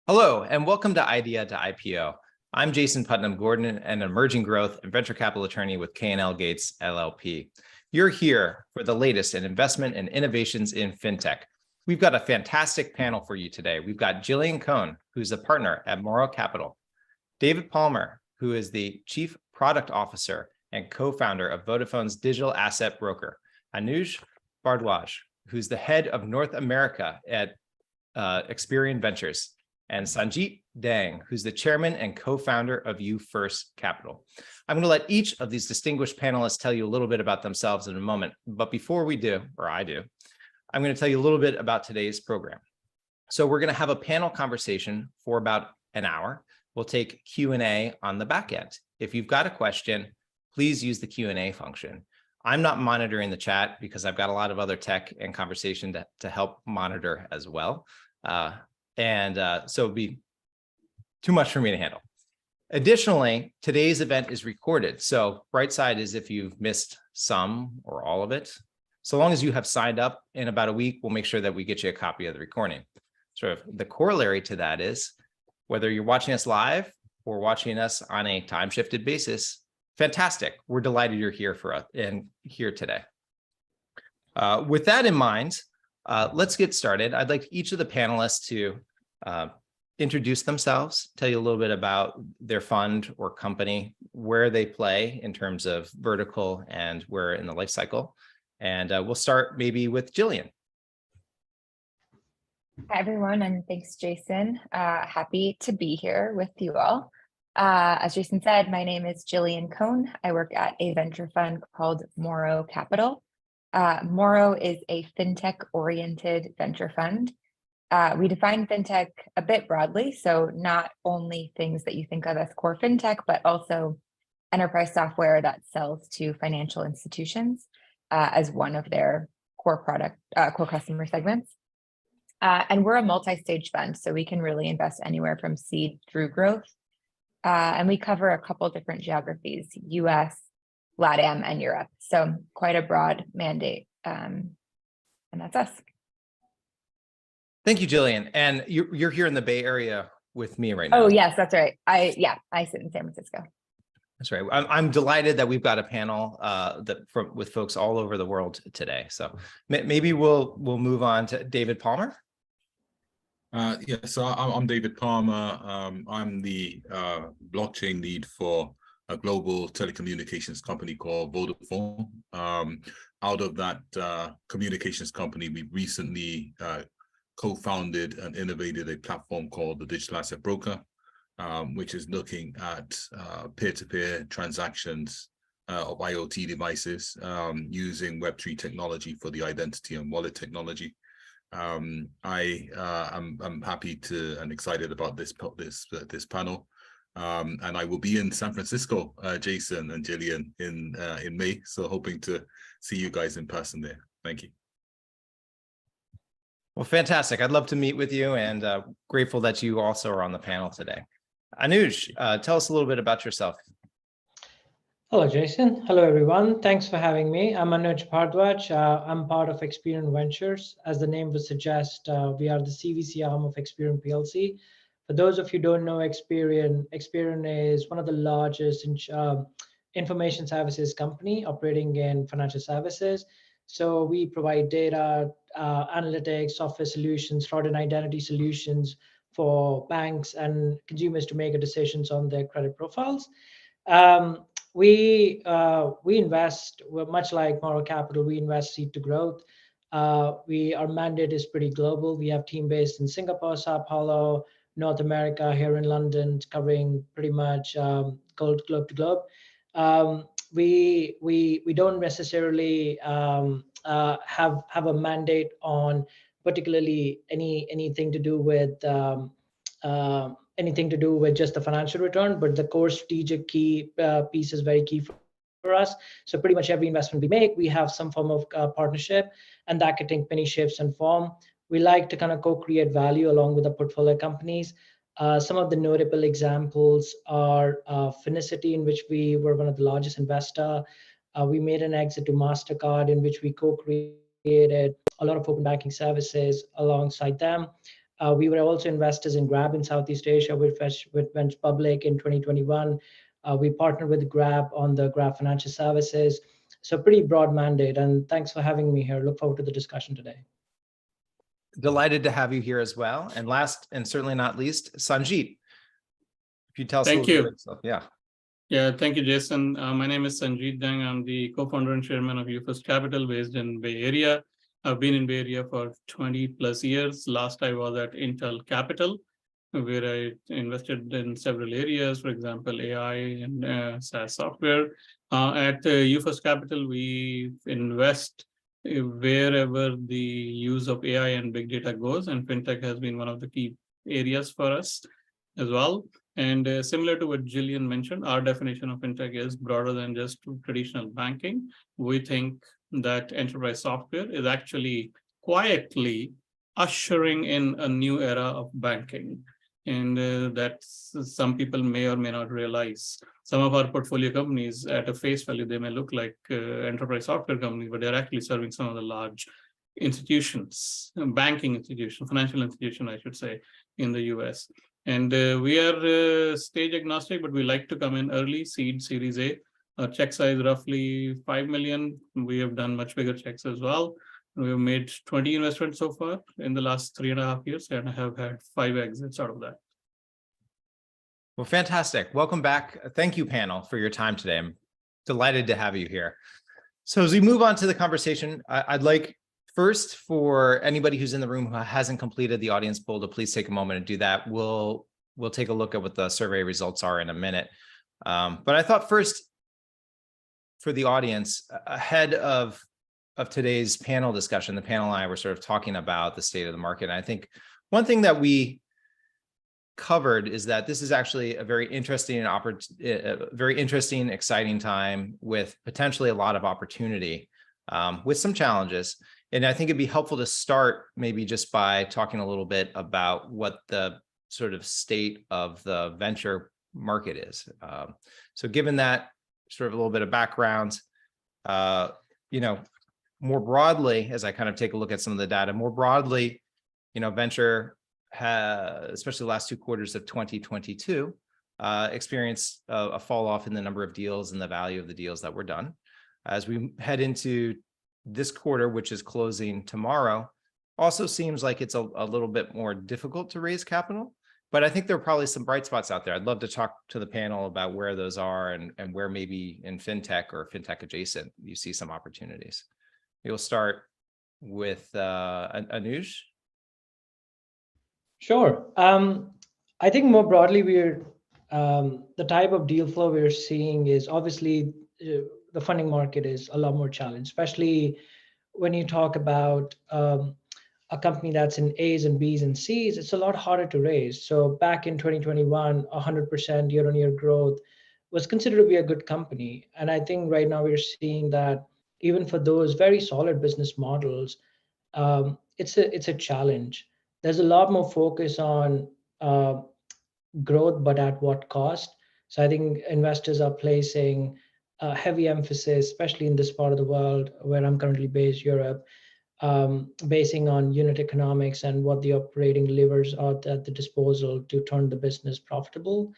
Hello, and welcome to Idea to IPO. I'm Jason Putnam Gordon, an emerging growth and venture capital attorney with K&L Gates LLP. You're here for the latest in investment and innovations in FinTech. We've got a fantastic panel for you today. We've got Jillian Cohn, who's a partner at Morrow Capital, David Palmer, who is the Chief Product Officer and co-founder of Vodafone's digital asset broker, Anuj Bhardwaj, who's the head of North America at Experian Ventures, and Sanjeet Dang, who's the chairman and co-founder of You First Capital. I'm going to let each of these distinguished panelists tell you a little bit about themselves in a moment. But before we do, or I do, I'm going to tell you a little bit about today's program. So we're going to have a panel conversation for about an hour. We'll take Q&A on the back end. If you've got a question, please use the Q&A function. I'm not monitoring the chat because I've got a lot of other tech and conversation to help monitor as well. So it'd be too much for me to handle. Additionally, today's event is recorded. So bright side is if you've missed some or all of it, so long as you have signed up in about a week, we'll make sure that we get you a copy of the recording. Sort of the corollary to that is whether you're watching us live or watching us on a time-shifted basis, fantastic. We're delighted you're here for us and here today. With that in mind, let's get started. I'd like each of the panelists to introduce themselves, tell you a little bit about their fund or company, where they play in terms of vertical and where in the life cycle. And we'll start maybe with Jillian. Hi, everyone, and thanks, Jason. Happy to be here with you all. As Jason said, my name is Jillian Cohn. I work at a venture fund called Morrow Capital. Morrow is a FinTech-oriented venture fund. We define FinTech a bit broadly, so not only things that you think of as core FinTech, but also enterprise software that sells to financial institutions as one of their core customer segments. And we're a multi-stage fund, so we can really invest anywhere from seed through growth. And we cover a couple different geographies, US, LATAM, and Europe. So quite a broad mandate. And that's us. Thank you, Jillian. And you're here in the Bay Area with me right now. Oh, yes, that's right. I sit in San Francisco. That's right. I'm delighted that we've got a panel with folks all over the world today. So maybe we'll move on to David Palmer. So I'm David Palmer. I'm the blockchain lead for a global telecommunications company called Vodafone. Out of that communications company, we recently co-founded and innovated a platform called the Digital Asset Broker, which is looking at peer-to-peer transactions of IoT devices using Web3 technology for the identity and wallet technology. I'm happy to and excited about this panel, and I will be in San Francisco, Jason and Jillian, in May. So hoping to see you guys in person there. Thank you. Well, fantastic. I'd love to meet with you, and grateful that you also are on the panel today. Anuj, tell us a little bit about yourself. Hello, Jason. Hello, everyone. Thanks for having me. I'm Anuj Bhardwaj. I'm part of Experian Ventures. As the name would suggest, we are the CVC arm of Experian PLC. For those of you who don't know Experian is one of the largest information services company operating in financial services. So we provide data, analytics, software solutions, fraud and identity solutions for banks and consumers to make decisions on their credit profiles. We invest, much like Morrow Capital, we invest seed to growth. Our mandate is pretty global. We have team based in Singapore, Sao Paulo, North America, here in London, covering pretty much globe to globe. We don't necessarily have a mandate on particularly anything to do with just the financial return, but the core strategic key piece is very key for us. So pretty much every investment we make, we have some form of partnership, and that could take many shapes and form. We like to kind of co-create value along with the portfolio companies. Some of the notable examples are Finicity, in which we were one of the largest investor. We made an exit to MasterCard, in which we co-created a lot of open banking services alongside them. We were also investors in Grab in Southeast Asia, which went public in 2021. We partnered with Grab on the Grab Financial Services. So pretty broad mandate. And thanks for having me here. Look forward to the discussion today. Delighted to have you here as well. And last and certainly not least, Sanjeet. If you tell us Thank a little you. bit about yourself. Yeah. Yeah, thank you, Jason. My name is Sanjeet Dang. I'm the co-founder and chairman of UFirst Capital based in Bay Area. I've been in Bay Area for 20 plus years. Last I was at Intel Capital, where I invested in several areas, for example, AI and SaaS software. At UFirst Capital, we invest wherever the use of AI and big data goes, and FinTech has been one of the key areas for us as well. And similar to what Jillian mentioned, our definition of FinTech is broader than just traditional banking. We think that enterprise software is actually quietly ushering in a new era of banking. And that some people may or may not realize. Some of our portfolio companies at a face value, they may look like enterprise software companies, but they're actually serving some of the large institutions, banking institutions, financial institutions, I should say, in the US. And we are stage agnostic, but we like to come in early, seed, Series A. Our check size roughly 5 million. We have done much bigger checks as well. We have made 20 investments so far in the last 3.5 years, and I have had 5 exits out of that. Well, fantastic. Welcome back. Thank you, panel, for your time today. I'm delighted to have you here. So as we move on to the conversation, I'd like first for anybody who's in the room who hasn't completed the audience poll to please take a moment and do that. We'll take a look at what the survey results are in a minute. But I thought first for the audience, ahead of today's panel discussion, the panel and I were sort of talking about the state of the market. And I think one thing that we covered is that this is actually a very interesting, exciting time with potentially a lot of opportunity, with some challenges. And I think it'd be helpful to start maybe just by talking a little bit about what the sort of state of the venture market is. So given that sort of a little bit of background, more broadly, as I kind of take a look at some of the data, more broadly, venture has, especially the last 2 quarters of 2022, experienced a fall off in the number of deals and the value of the deals that were done. As we head into this quarter, which is closing tomorrow, also seems like it's a little bit more difficult to raise capital, but I think there are probably some bright spots out there. I'd love to talk to the panel about where those are and where maybe in FinTech or FinTech adjacent, you see some opportunities. We'll start with Anuj. Sure. I think more broadly, the type of deal flow we're seeing is obviously the funding market is a lot more challenged, especially when you talk about a company that's in A's and B's and C's. It's a lot harder to raise. So back in 2021, 100% year-on-year growth was considered to be a good company. And I think right now we're seeing that even for those very solid business models, it's a challenge. There's a lot more focus on growth, but at what cost? So I think investors are placing heavy emphasis, especially in this part of the world where I'm currently based, Europe, basing on unit economics and what the operating levers are at the disposal to turn the business profitable.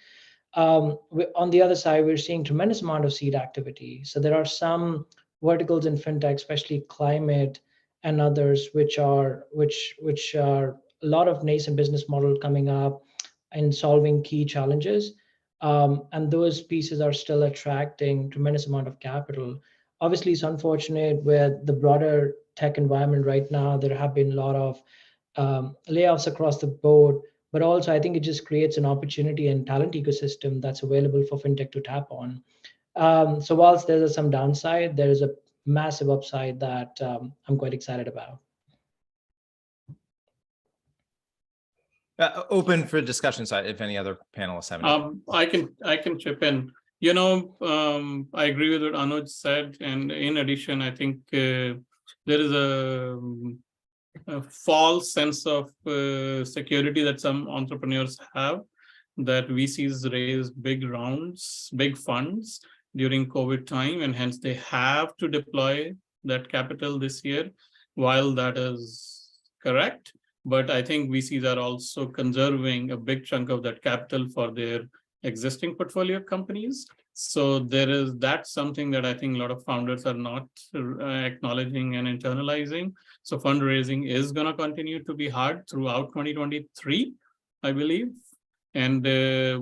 On the other side, we're seeing tremendous amount of seed activity. So there are some verticals in FinTech, especially climate and others, which are a lot of nascent business model coming up and solving key challenges. And those pieces are still attracting tremendous amount of capital. Obviously, it's unfortunate with the broader tech environment right now. There have been a lot of layoffs across the board, but also I think it just creates an opportunity and talent ecosystem that's available for FinTech to tap on. So whilst there's some downside, there is a massive upside that I'm quite excited about. Open for discussion side if any other panelists have any. I can chip in. I agree with what Anuj said, and in addition, I think there is a false sense of security that some entrepreneurs have, that VCs raise big rounds, big funds during COVID time, and hence they have to deploy that capital this year. While that is correct, but I think VCs are also conserving a big chunk of that capital for their existing portfolio companies. So that's something that I think a lot of founders are not acknowledging and internalizing. So fundraising is going to continue to be hard throughout 2023, I believe. And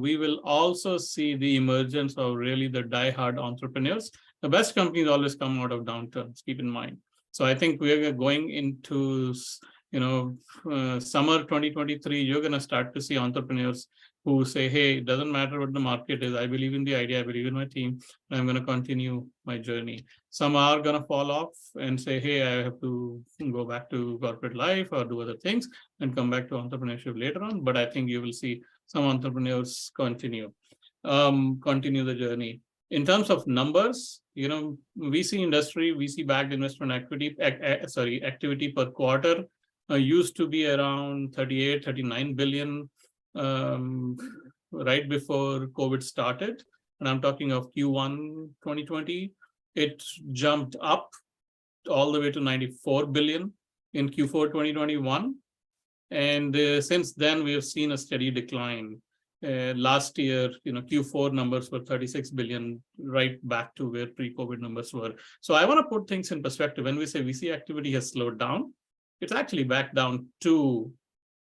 we will also see the emergence of really the die-hard entrepreneurs. The best companies always come out of downturns, keep in mind. So I think we're going into, summer 2023, you're going to start to see entrepreneurs who say, hey, it doesn't matter what the market is. I believe in the idea. I believe in my team. And I'm going to continue my journey. Some are going to fall off and say, hey, I have to go back to corporate life or do other things and come back to entrepreneurship later on. But I think you will see some entrepreneurs continue the journey. In terms of numbers, VC industry, VC-backed investment activity per quarter used to be around 38, 39 billion right before COVID started. And I'm talking of Q1 2020. It jumped up all the way to 94 billion in Q4 2021. And since then, we have seen a steady decline. Last year, Q4 numbers were 36 billion, right back to where pre-COVID numbers were. So I want to put things in perspective. When we say VC activity has slowed down, it's actually back down to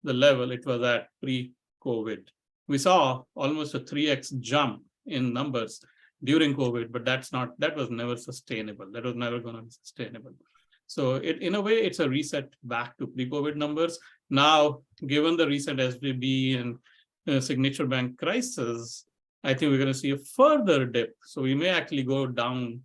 the level it was at pre-COVID. We saw almost a 3x jump in numbers during COVID, but that was never sustainable. That was never going to be sustainable. So in a way, it's a reset back to pre-COVID numbers. Now, given the recent SVB and Signature Bank crisis, I think we're going to see a further dip. So we may actually go down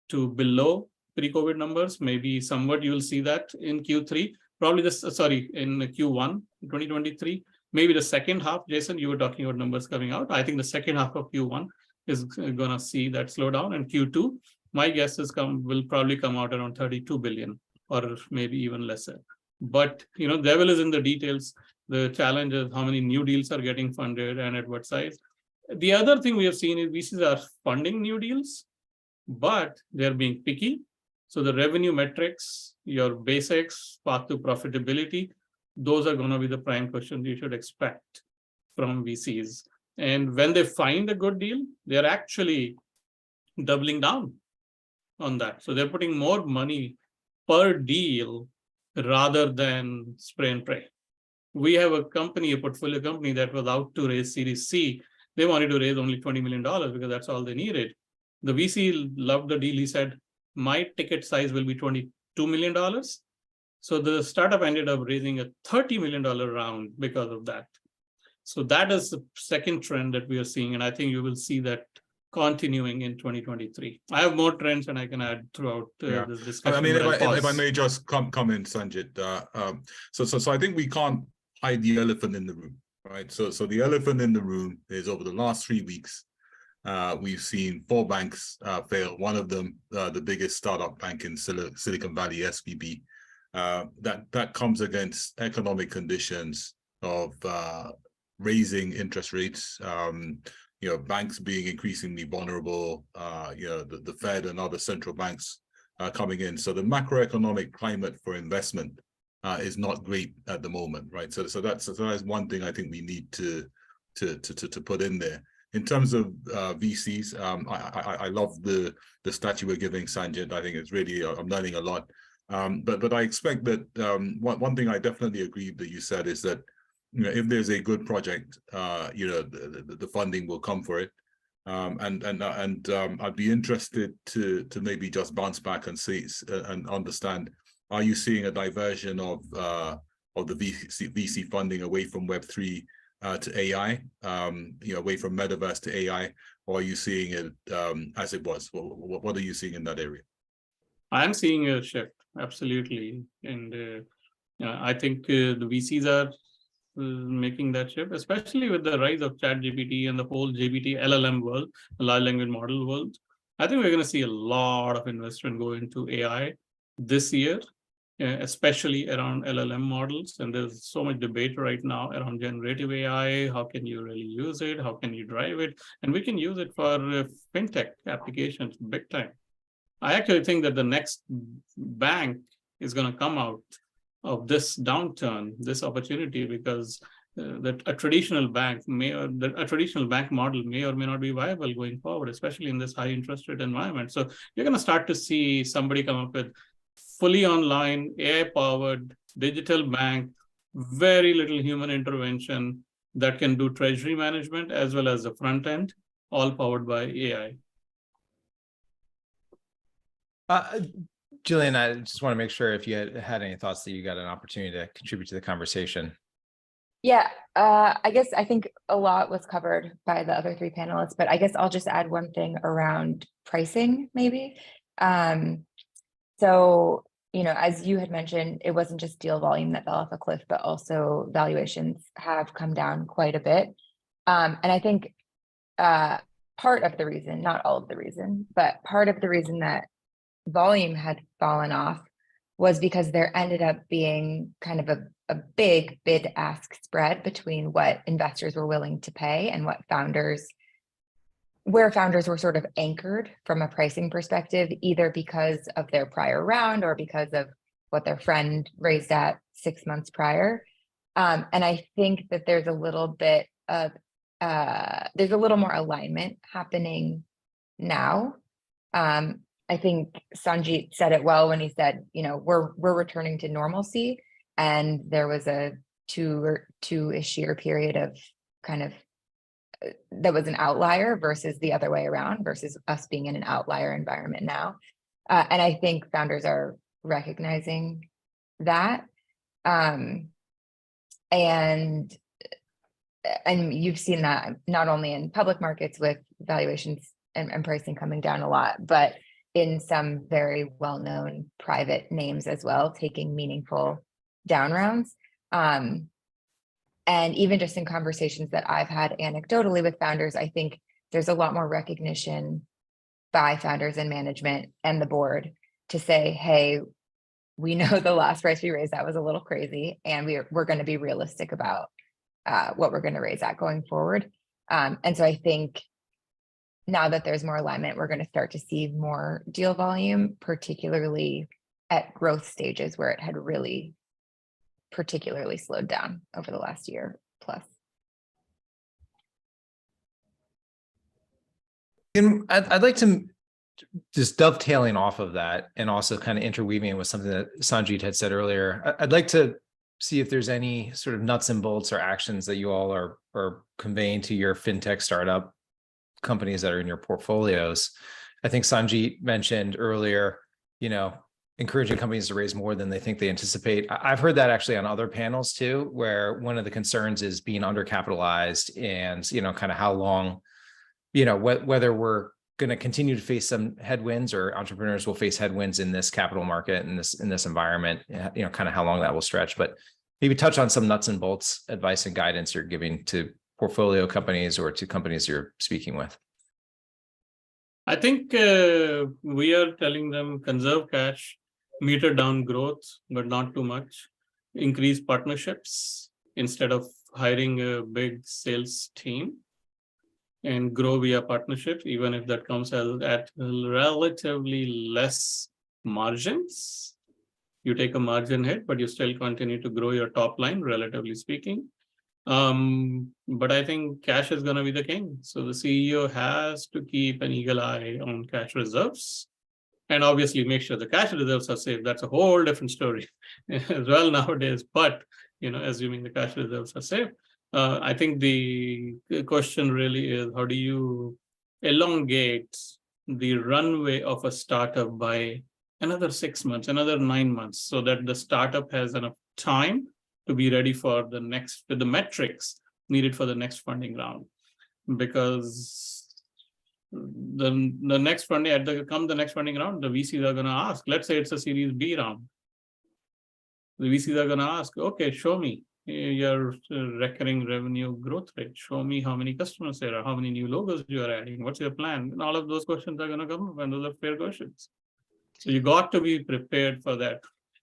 to below pre-COVID numbers. Maybe somewhat you will see that in Q3, probably in Q1 2023. Maybe the second half, Jason, you were talking about numbers coming out. I think the second half of Q1 is going to see that slowdown, and Q2, my guess is will probably come out around 32 billion or maybe even lesser. But devil is in the details. The challenge is how many new deals are getting funded and at what size. The other thing we have seen is VCs are funding new deals, but they're being picky. So the revenue metrics, your basics, path to profitability, those are going to be the prime questions you should expect from VCs. And when they find a good deal, they're actually doubling down on that. So they're putting more money per deal rather than spray and pray. We have a portfolio company that was out to raise Series C. They wanted to raise only $20 million because that's all they needed. The VC loved the deal. He said, my ticket size will be $22 million. So the startup ended up raising a $30 million round because of that. So that is the second trend that we are seeing. And I think you will see that continuing in 2023. I have more trends and I can add throughout this discussion. I mean, if I may just come in, Sanjit. So I think we can't hide the elephant in the room, right? So the elephant in the room is over the last 3 weeks, we've seen 4 banks fail. One of them, the biggest startup bank in Silicon Valley, SVB. That comes against economic conditions of raising interest rates, banks being increasingly vulnerable, the Fed and other central banks coming in. So the macroeconomic climate for investment is not great at the moment, right? So that's one thing I think we need to put in there. In terms of VCs, I love the stat you were giving, Sanjit. I think it's really, I'm learning a lot. But I expect that one thing I definitely agree that you said is that if there's a good project, the funding will come for it. And I'd be interested to maybe just bounce back and see and understand, are you seeing a diversion of the VC funding away from Web3 to AI, away from metaverse to AI, or are you seeing it as it was? What are you seeing in that area? I'm seeing a shift, absolutely. And I think the VCs are making that shift, especially with the rise of ChatGPT and the whole GPT LLM world, the large language model world. I think we're going to see a lot of investment go into AI this year, especially around LLM models. And there's so much debate right now around generative AI. How can you really use it? How can you drive it? And we can use it for FinTech applications big time. I actually think that the next bank is going to come out of this downturn, this opportunity, because that a traditional bank model may or may not be viable going forward, especially in this high interest rate environment. So you're going to start to see somebody come up with fully online, AI-powered digital bank, very little human intervention that can do treasury management as well as the front end, all powered by AI. Jillian, I just want to make sure if you had any thoughts that you got an opportunity to contribute to the conversation. Yeah, I think a lot was covered by the other three panelists, but I guess I'll just add one thing around pricing, maybe. So, as you had mentioned, it wasn't just deal volume that fell off a cliff, but also valuations have come down quite a bit. And I think part of the reason, not all of the reason, but part of the reason that volume had fallen off was because there ended up being kind of a big bid-ask spread between what investors were willing to pay and where founders were sort of anchored from a pricing perspective, either because of their prior round or because of what their friend raised at 6 months prior. And I think that there's a little bit of, there's a little more alignment happening now. I think Sanjit said it well when he said, we're returning to normalcy, and there was a two-ish year period of kind of that was an outlier versus the other way around, versus us being in an outlier environment now. And I think founders are recognizing that. And you've seen that not only in public markets with valuations and pricing coming down a lot, but in some very well-known private names as well, taking meaningful down rounds. And even just in conversations that I've had anecdotally with founders, I think there's a lot more recognition by founders and management and the board to say, hey, we know the last price we raised, that was a little crazy, and we're going to be realistic about what we're going to raise at going forward. And so I think now that there's more alignment, we're going to start to see more deal volume, particularly at growth stages where it had really particularly slowed down over the last year plus. And I'd like to just dovetailing off of that and also kind of interweaving with something that Sanjit had said earlier. I'd like to see if there's any sort of nuts and bolts or actions that you all are conveying to your fintech startup companies that are in your portfolios. I think Sanjit mentioned earlier, encouraging companies to raise more than they think they anticipate. I've heard that actually on other panels too, where one of the concerns is being undercapitalized and, kind of how long, whether we're going to continue to face some headwinds or entrepreneurs will face headwinds in this capital market, in this environment, kind of how long that will stretch. But maybe touch on some nuts and bolts advice and guidance you're giving to portfolio companies or to companies you're speaking with. I think we are telling them conserve cash, meter down growth, but not too much. Increase partnerships instead of hiring a big sales team, and grow via partnerships, even if that comes at relatively less margins. You take a margin hit, but you still continue to grow your top line, relatively speaking. But I think cash is going to be the king. So the CEO has to keep an eagle eye on cash reserves, and obviously make sure the cash reserves are safe. That's a whole different story as well nowadays. But, assuming the cash reserves are safe, I think the question really is, how do you elongate the runway of a startup by another 6 months, another 9 months, so that the startup has enough time to be ready for the metrics needed for the next funding round? Because the next funding, the next funding round, the VCs are going to ask, let's say it's a Series B round. The VCs are going to ask, okay, show me your recurring revenue growth rate. Show me how many customers there are, how many new logos you are adding, what's your plan? And all of those questions are going to come up, and those are fair questions. So you got to be prepared for that.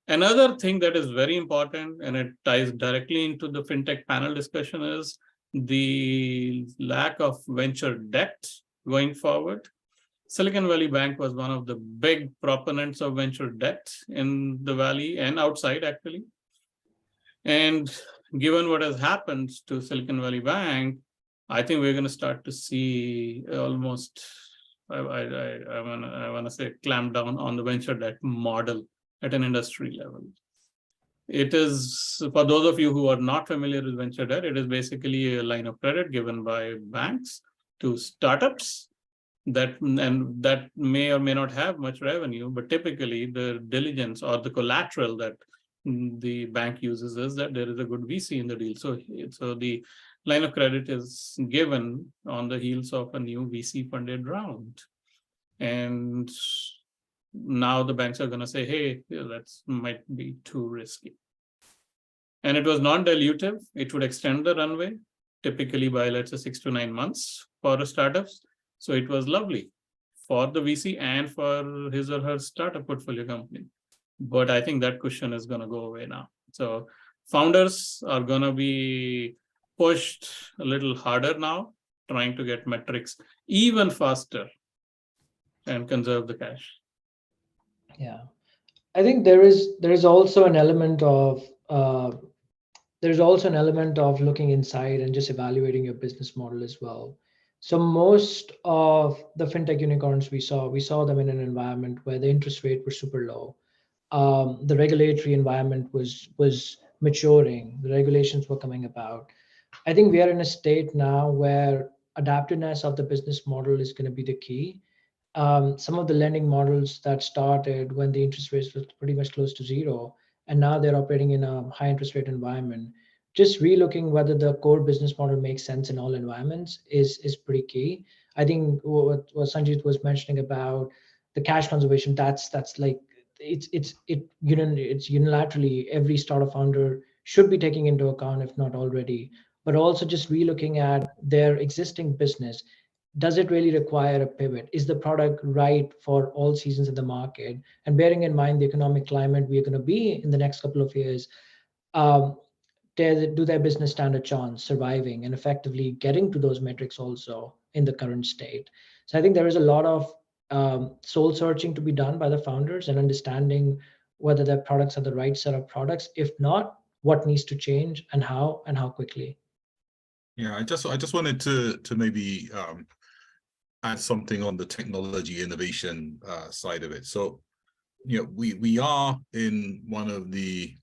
Another thing that is very important, and it ties directly into the FinTech panel discussion, is the lack of venture debt going forward. Silicon Valley Bank was one of the big proponents of venture debt in the Valley and outside, actually. And given what has happened to Silicon Valley Bank, I think we're going to start to see almost, I want to say, clamp down on the venture debt model at an industry level. It is, for those of you who are not familiar with venture debt, it is basically a line of credit given by banks to startups that may or may not have much revenue, but typically the diligence or the collateral that the bank uses is that there is a good VC in the deal. So the line of credit is given on the heels of a new VC funded round. And now the banks are going to say, hey, that might be too risky. And it was non-dilutive. It would extend the runway, typically by, let's say, 6 to 9 months for startups. So it was lovely for the VC and for his or her startup portfolio company. But I think that cushion is going to go away now. So founders are going to be pushed a little harder now, trying to get metrics even faster and conserve the cash. Yeah, I think there is also an element of looking inside and just evaluating your business model as well. So most of the fintech unicorns we saw them in an environment where the interest rate was super low. The regulatory environment was maturing. The regulations were coming about. I think we are in a state now where adaptiveness of the business model is going to be the key. Some of the lending models that started when the interest rates were pretty much close to zero, and now they're operating in a high interest rate environment. Just relooking whether the core business model makes sense in all environments is pretty key. I think what Sanjit was mentioning about the cash conservation, that's like it's unilaterally every startup founder should be taking into account, if not already, but also just relooking at their existing business. Does it really require a pivot? Is the product right for all seasons of the market? And bearing in mind the economic climate we're going to be in the next couple of years, do their business stand a chance surviving and effectively getting to those metrics also in the current state? So I think there is a lot of soul searching to be done by the founders and understanding whether their products are the right set of products. If not, what needs to change and how quickly. Yeah, I just wanted to maybe add something on the technology innovation side of it. So, we are in one of the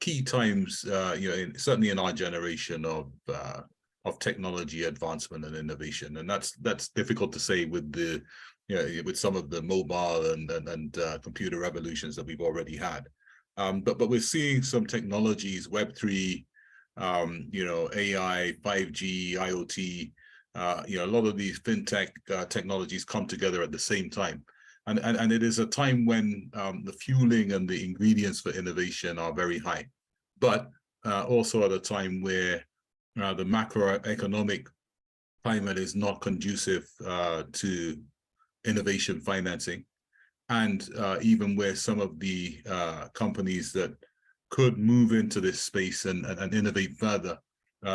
key times, certainly in our generation of technology advancement and innovation, and that's difficult to say with the with some of the mobile and computer revolutions that we've already had, but we're seeing some technologies, Web3, AI, 5G, IoT, a lot of these FinTech technologies come together at the same time. And it is a time when the fueling and the ingredients for innovation are very high, but also at a time where the macroeconomic climate is not conducive to innovation financing, and even where some of the companies that could move into this space and innovate further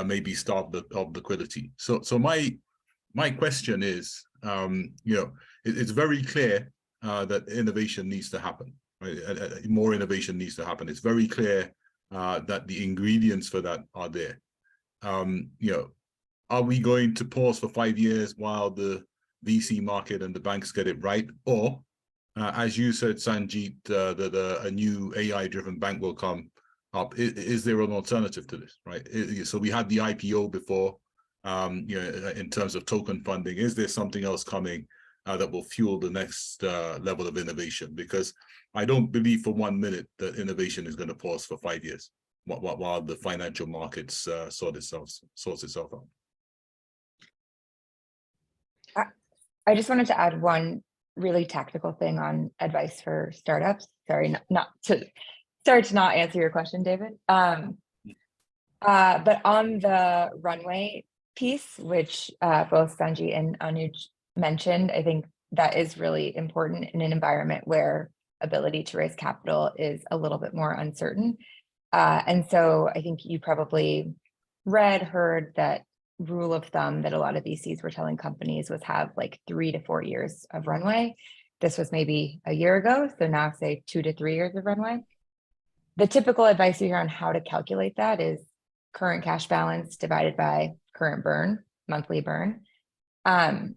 may be starved of liquidity. So my question is, it's very clear that innovation needs to happen, right? More innovation needs to happen. It's very clear that the ingredients for that are there. Are we going to pause for 5 years while the VC market and the banks get it right? Or, as you said, Sanjit, that a new AI-driven bank will come up. Is there an alternative to this, right? So we had the IPO before, in terms of token funding. Is there something else coming that will fuel the next level of innovation? Because I don't believe for 1 minute that innovation is going to pause for 5 years while the financial markets sorts itself out. I just wanted to add one really tactical thing on advice for startups. Sorry, sorry to not answer your question, David. But on the runway piece, which both Sanjit and Anuj mentioned, I think that is really important in an environment where ability to raise capital is a little bit more uncertain. And so I think you probably heard that rule of thumb that a lot of VCs were telling companies was have like 3 to 4 years of runway. This was maybe a year ago, so now say 2 to 3 years of runway. The typical advice you hear on how to calculate that is current cash balance divided by current burn, monthly burn. And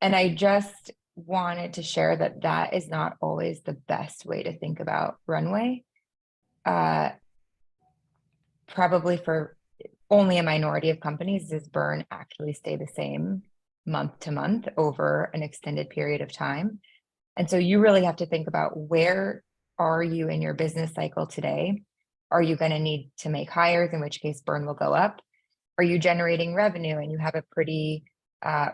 I just wanted to share that that is not always the best way to think about runway. Probably for only a minority of companies does burn actually stay the same month to month over an extended period of time. And so you really have to think about, where are you in your business cycle today? Are you going to need to make hires, in which case burn will go up? Are you generating revenue and you have a pretty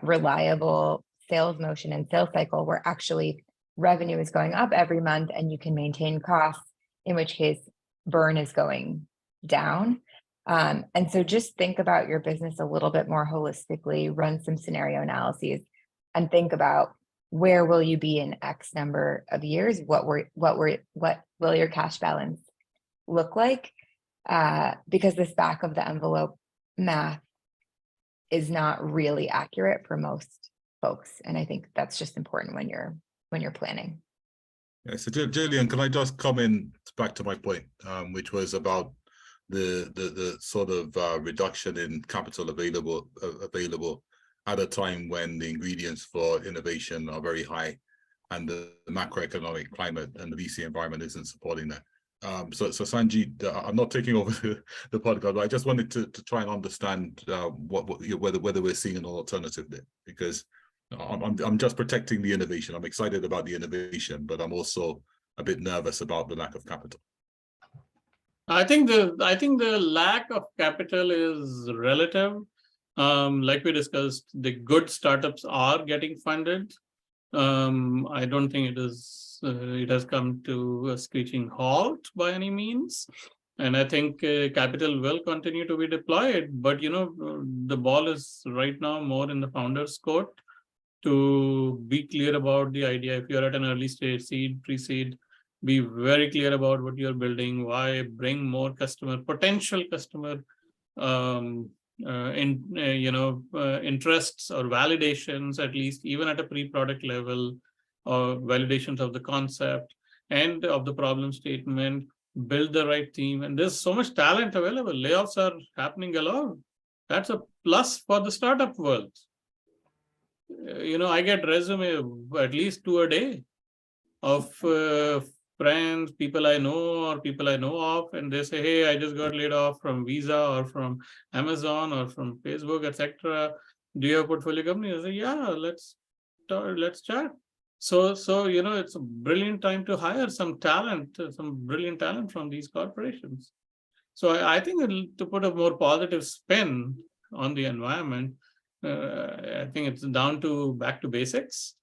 reliable sales motion and sales cycle where actually revenue is going up every month and you can maintain costs, in which case burn is going down? And so just think about your business a little bit more holistically, run some scenario analyses, and think about, where will you be in X number of years? What will your cash balance look like? Because this back of the envelope math is not really accurate for most folks. And I think that's just important when you're planning. Yeah, so Jillian, can I just come in back to my point, which was about the sort of reduction in capital available at a time when the ingredients for innovation are very high, and the macroeconomic climate and the VC environment isn't supporting that. So Sanjeet, I'm not taking over the podcast, but I just wanted to try and understand whether we're seeing an alternative there, because I'm just protecting the innovation. I'm excited about the innovation, but I'm also a bit nervous about the lack of capital. I think the lack of capital is relative. Like we discussed, the good startups are getting funded. I don't think it has come to a screeching halt by any means. And I think capital will continue to be deployed, but the ball is right now more in the founder's court to be clear about the idea. If you're at an early stage, seed, pre-seed, be very clear about what you're building, why, bring more potential customer interests or validations, at least even at a pre-product level, or validations of the concept and of the problem statement, build the right team. And there's so much talent available. Layoffs are happening galore. That's a plus for the startup world. I get resume at least 2 a day of friends, people I know or people I know of, and they say, hey, I just got laid off from Visa or from Amazon or from Facebook, etc. Do you have a portfolio company? I say, yeah, let's chat. So it's a brilliant time to hire some brilliant talent from these corporations. So I think to put a more positive spin on the environment, I think it's back to basics.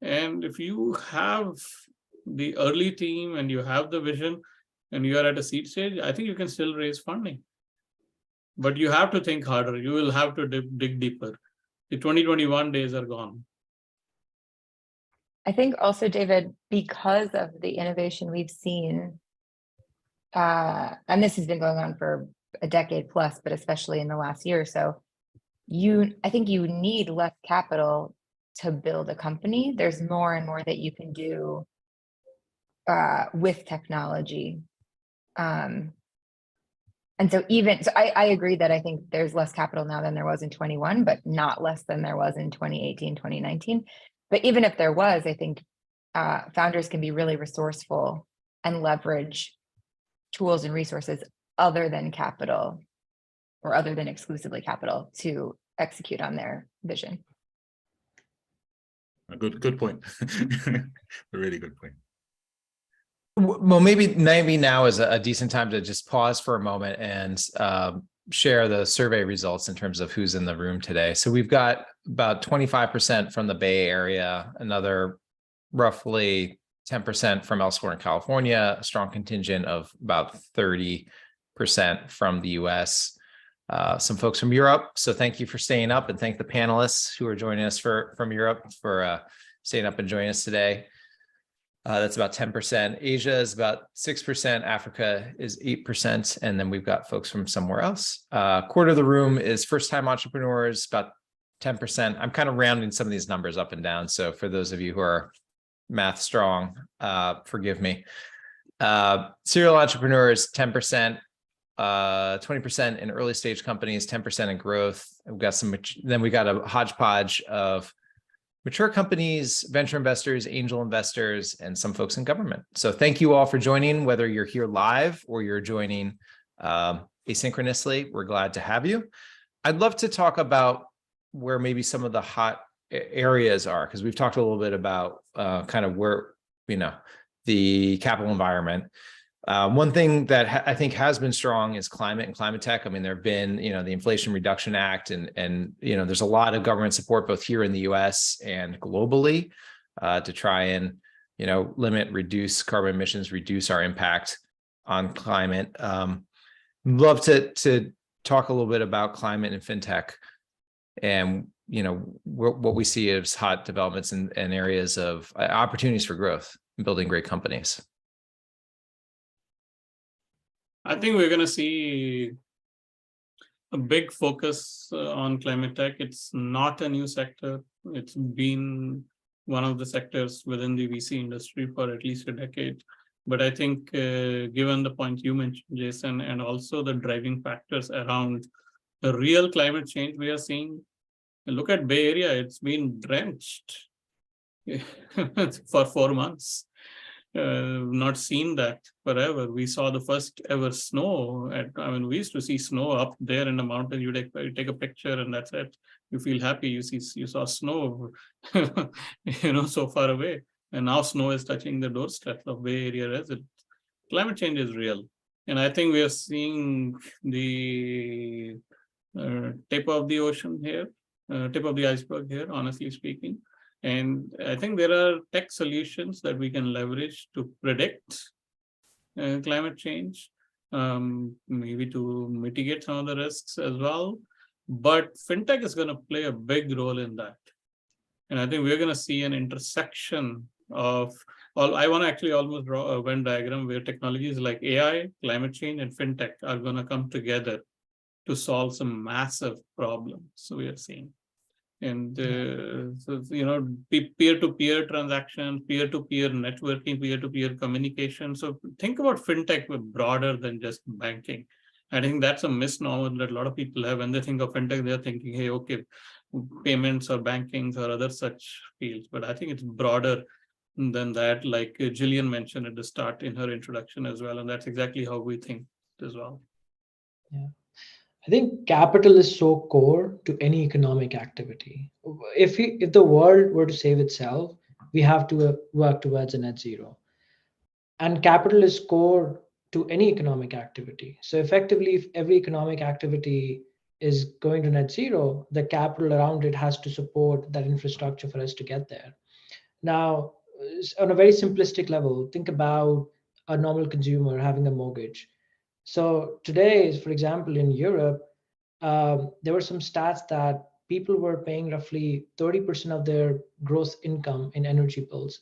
And if you have the early team and you have the vision and you are at a seed stage, I think you can still raise funding. But you have to think harder. You will have to dig deeper. The 2021 days are gone. I think also, David, because of the innovation we've seen, and this has been going on for a decade plus, but especially in the last year or so, I think you need less capital to build a company. There's more and more that you can do with technology. And so I agree that I think there's less capital now than there was in 21, but not less than there was in 2018, 2019. But even if there was, I think founders can be really resourceful and leverage tools and resources other than capital, or other than exclusively capital, to execute on their vision. A good point. A really good point. Well, maybe now is a decent time to just pause for a moment and share the survey results in terms of who's in the room today. So we've got about 25% from the Bay Area, another roughly 10% from elsewhere in California, a strong contingent of about 30% from the US, some folks from Europe. So thank you for staying up, and thank the panelists who are joining us from Europe for staying up and joining us today. That's about 10%. Asia is about 6%. Africa is 8%. And then we've got folks from somewhere else. Quarter of the room is first-time entrepreneurs, about 10%. I'm kind of rounding some of these numbers up and down. So for those of you who are math strong, forgive me. Serial entrepreneurs, 10%, 20% in early stage companies, 10% in growth. We've got then we got a hodgepodge of mature companies, venture investors, angel investors, and some folks in government. So thank you all for joining, whether you're here live or you're joining asynchronously. We're glad to have you. I'd love to talk about where maybe some of the hot areas are, because we've talked a little bit about kind of where, the capital environment. One thing that I think has been strong is climate and climate tech. I mean, there have been, the Inflation Reduction Act and there's a lot of government support both here in the US and globally to try and, limit, reduce carbon emissions, reduce our impact on climate. Love to talk a little bit about climate and FinTech and, what we see as hot developments and areas of opportunities for growth and building great companies. I think we're going to see a big focus on climate tech. It's not a new sector. It's been one of the sectors within the VC industry for at least a decade. But I think given the point you mentioned, Jason, and also the driving factors around the real climate change we are seeing, look at Bay Area, it's been drenched for 4 months. Not seen that forever. We saw the first ever snow. We used to see snow up there in the mountain. You take a picture and that's it. You feel happy. You saw snow, so far away. And now snow is touching the doorstep of Bay Area residents. Climate change is real, and I think we are seeing the tip of the ocean here, tip of the iceberg here, honestly speaking. And I think there are tech solutions that we can leverage to predict climate change, maybe to mitigate some of the risks as well. But FinTech is going to play a big role in that. And I think we're going to see an intersection of I want to actually almost draw a Venn diagram where technologies like AI, climate change, and FinTech are going to come together to solve some massive problems. So we are seeing. And peer-to-peer transactions, peer-to-peer networking, peer-to-peer communication. So think about FinTech broader than just banking. I think that's a misnomer that a lot of people have. When they think of FinTech, they're thinking, hey, okay, payments or bankings or other such fields. But I think it's broader than that, like Jillian mentioned at the start in her introduction as well. And that's exactly how we think as well. Yeah. I think capital is so core to any economic activity. If the world were to save itself, we have to work towards a net zero. And capital is core to any economic activity. So effectively, if every economic activity is going to net zero, the capital around it has to support that infrastructure for us to get there. Now, on a very simplistic level, think about a normal consumer having a mortgage. So today, for example, in Europe, there were some stats that people were paying roughly 30% of their gross income in energy bills.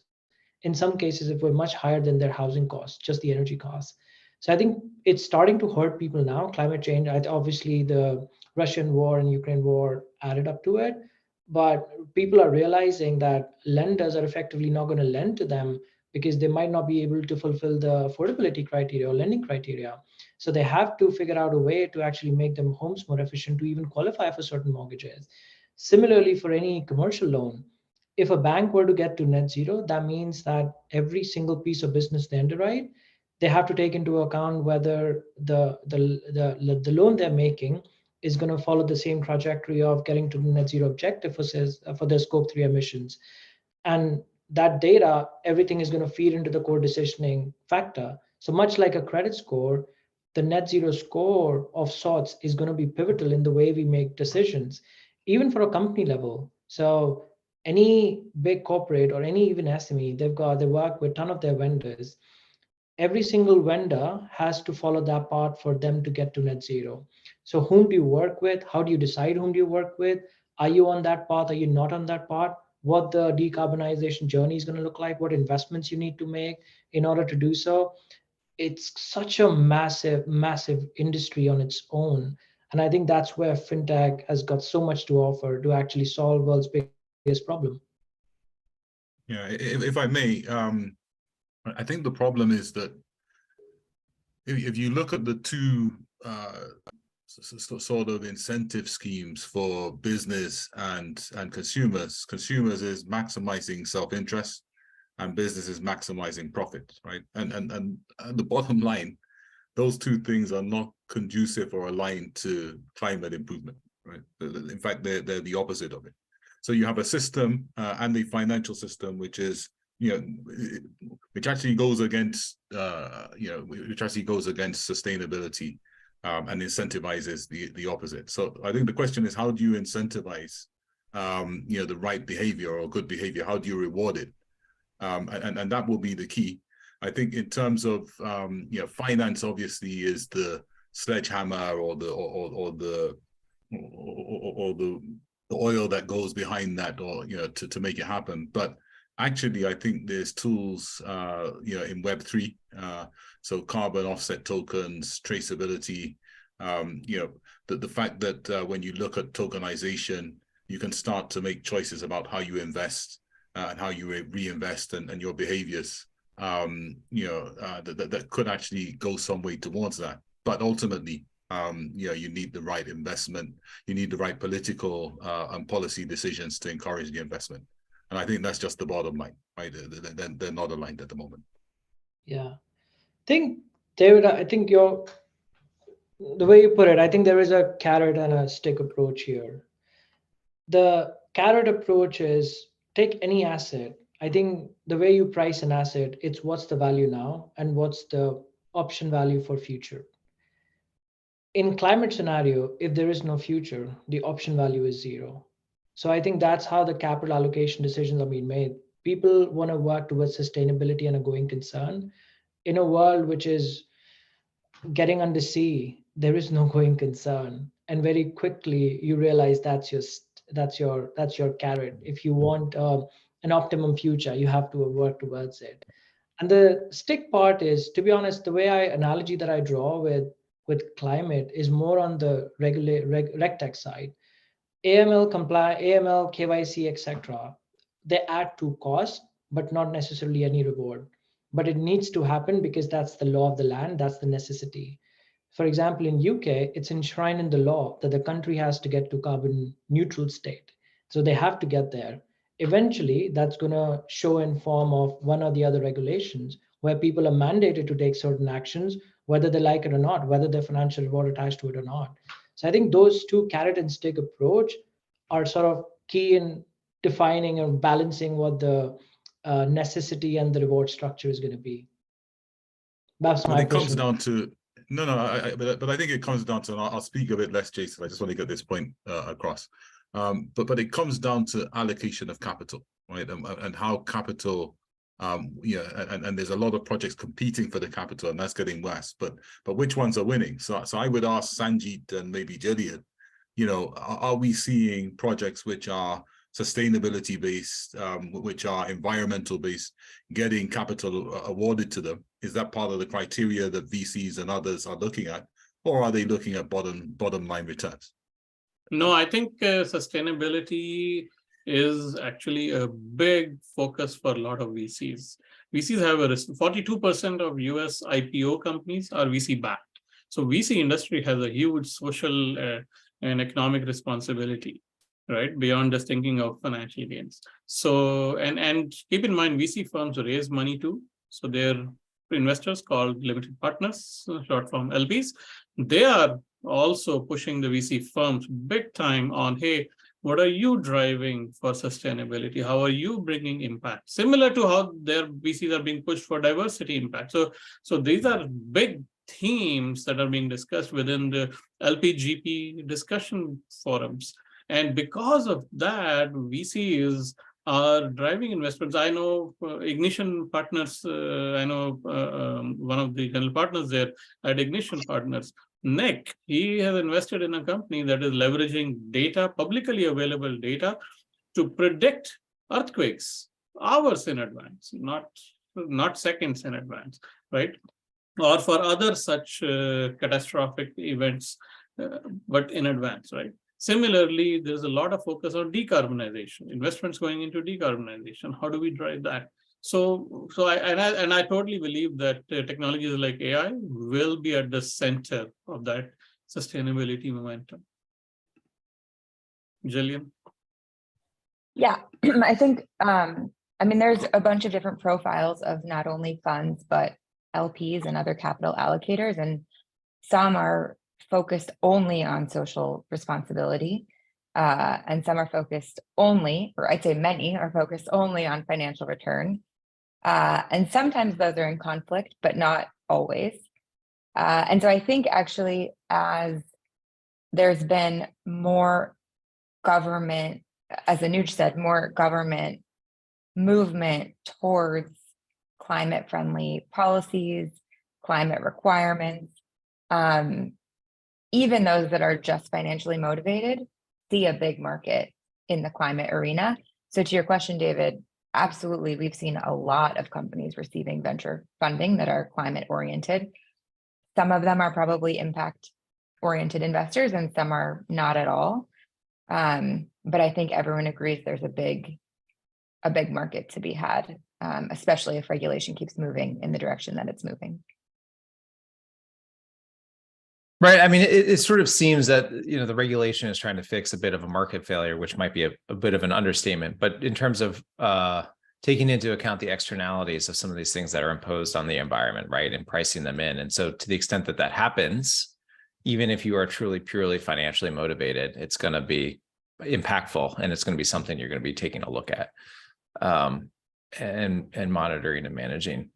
In some cases, it were much higher than their housing costs, just the energy costs. So I think it's starting to hurt people now. Climate change, obviously the Russian war and Ukraine war added up to it, but people are realizing that lenders are effectively not going to lend to them because they might not be able to fulfill the affordability criteria or lending criteria. So they have to figure out a way to actually make them homes more efficient to even qualify for certain mortgages. Similarly, for any commercial loan, if a bank were to get to net zero, that means that every single piece of business they underwrite, they have to take into account whether the loan they're making is going to follow the same trajectory of getting to the net zero objective for their scope 3 emissions. And that data, everything is going to feed into the core decisioning factor. So much like a credit score, the net zero score of sorts is going to be pivotal in the way we make decisions, even for a company level. So any big corporate or any even SME, they work with a ton of their vendors. Every single vendor has to follow that path for them to get to net zero. So whom do you work with? How do you decide whom do you work with? Are you on that path? Are you not on that path? What the decarbonization journey is going to look like, what investments you need to make in order to do so. It's such a massive, massive industry on its own. And I think that's where FinTech has got so much to offer to actually solve world's biggest problem. Yeah, if I may, I think the problem is that if you look at the two sort of incentive schemes for business and consumers is maximizing self-interest, and business is maximizing profit, right? And the bottom line, those two things are not conducive or aligned to climate improvement, right? In fact, they're the opposite of it. So you have a system and the financial system, which is, which actually goes against, which actually goes against sustainability and incentivizes the opposite. So I think the question is, how do you incentivize, the right behavior or good behavior? How do you reward it? And that will be the key. I think in terms of, finance obviously is the sledgehammer or the oil that goes behind that, or to make it happen. But actually, I think there's tools, in Web3, so carbon offset tokens, traceability, the fact that when you look at tokenization, you can start to make choices about how you invest and how you reinvest and your behaviors, that could actually go some way towards that. But ultimately, you need the right investment, you need the right political and policy decisions to encourage the investment. And I think that's just the bottom line, right? They're not aligned at the moment. Yeah. David, I think the way you put it, I think there is a carrot and a stick approach here. The carrot approach is take any asset. I think the way you price an asset, it's what's the value now and what's the option value for future. In climate scenario, if there is no future, the option value is zero. So I think that's how the capital allocation decisions are being made. People want to work towards sustainability and a going concern. In a world which is getting under sea, there is no going concern. And very quickly you realize that's your carrot. If you want an optimum future, you have to work towards it. And the stick part is, to be honest, the analogy that I draw with climate is more on the RegTech side. AML, KYC, etc. They add to cost, but not necessarily any reward. But it needs to happen because that's the law of the land, that's the necessity. For example, in UK, it's enshrined in the law that the country has to get to carbon neutral state. So they have to get there. Eventually, that's going to show in form of one or the other regulations where people are mandated to take certain actions, whether they like it or not, whether there's financial reward attached to it or not. So I think those two carrot and stick approach are sort of key in defining and balancing what the necessity and the reward structure is going to be. That's my it comes down to but I think it comes down to, and I'll speak a bit less, Jason. I just want to get this point across. But it comes down to allocation of capital, right? And how capital, and there's a lot of projects competing for the capital, and that's getting worse. But which ones are winning? So I would ask Sanjeet and maybe Jillian, are we seeing projects which are sustainability based, which are environmental based, getting capital awarded to them? Is that part of the criteria that VCs and others are looking at, or are they looking at bottom line returns? No, I think sustainability is actually a big focus for a lot of VCs. VCs have 42% of US IPO companies are VC backed. So VC industry has a huge social and economic responsibility, right? Beyond just thinking of financial gains. So, and keep in mind, VC firms raise money too. So they're investors called limited partners, short form LPs. They are also pushing the VC firms big time on, hey, what are you driving for sustainability? How are you bringing impact? Similar to how their VCs are being pushed for diversity impact. So these are big themes that are being discussed within the LPGP discussion forums. And because of that, VCs are driving investments. I know Ignition Partners, I know one of the general partners there at Ignition Partners, Nick, he has invested in a company that is leveraging data, publicly available data, to predict earthquakes hours in advance, not seconds in advance, right? Or for other such catastrophic events, but in advance, right? Similarly, there's a lot of focus on decarbonization, investments going into decarbonization. How do we drive that? I totally believe that technologies like AI will be at the center of that sustainability momentum. Jillian? Yeah, I think, there's a bunch of different profiles of not only funds, but LPs and other capital allocators, and some are focused only on social responsibility, and some are focused only, or I'd say many are focused only on financial return. And sometimes those are in conflict, but not always. And so I think actually, as there's been more government, as Anuj said, more government movement towards climate-friendly policies, climate requirements, even those that are just financially motivated see a big market in the climate arena. So to your question, David, absolutely, we've seen a lot of companies receiving venture funding that are climate-oriented. Some of them are probably impact-oriented investors, and some are not at all. But I think everyone agrees there's a big market to be had, especially if regulation keeps moving in the direction that it's moving. Right. I mean, it sort of seems that, the regulation is trying to fix a bit of a market failure, which might be a bit of an understatement. But in terms of taking into account the externalities of some of these things that are imposed on the environment, right, and pricing them in. And so to the extent that that happens, even if you are truly, purely financially motivated, it's going to be impactful, and it's going to be something you're going to be taking a look at and monitoring and managing.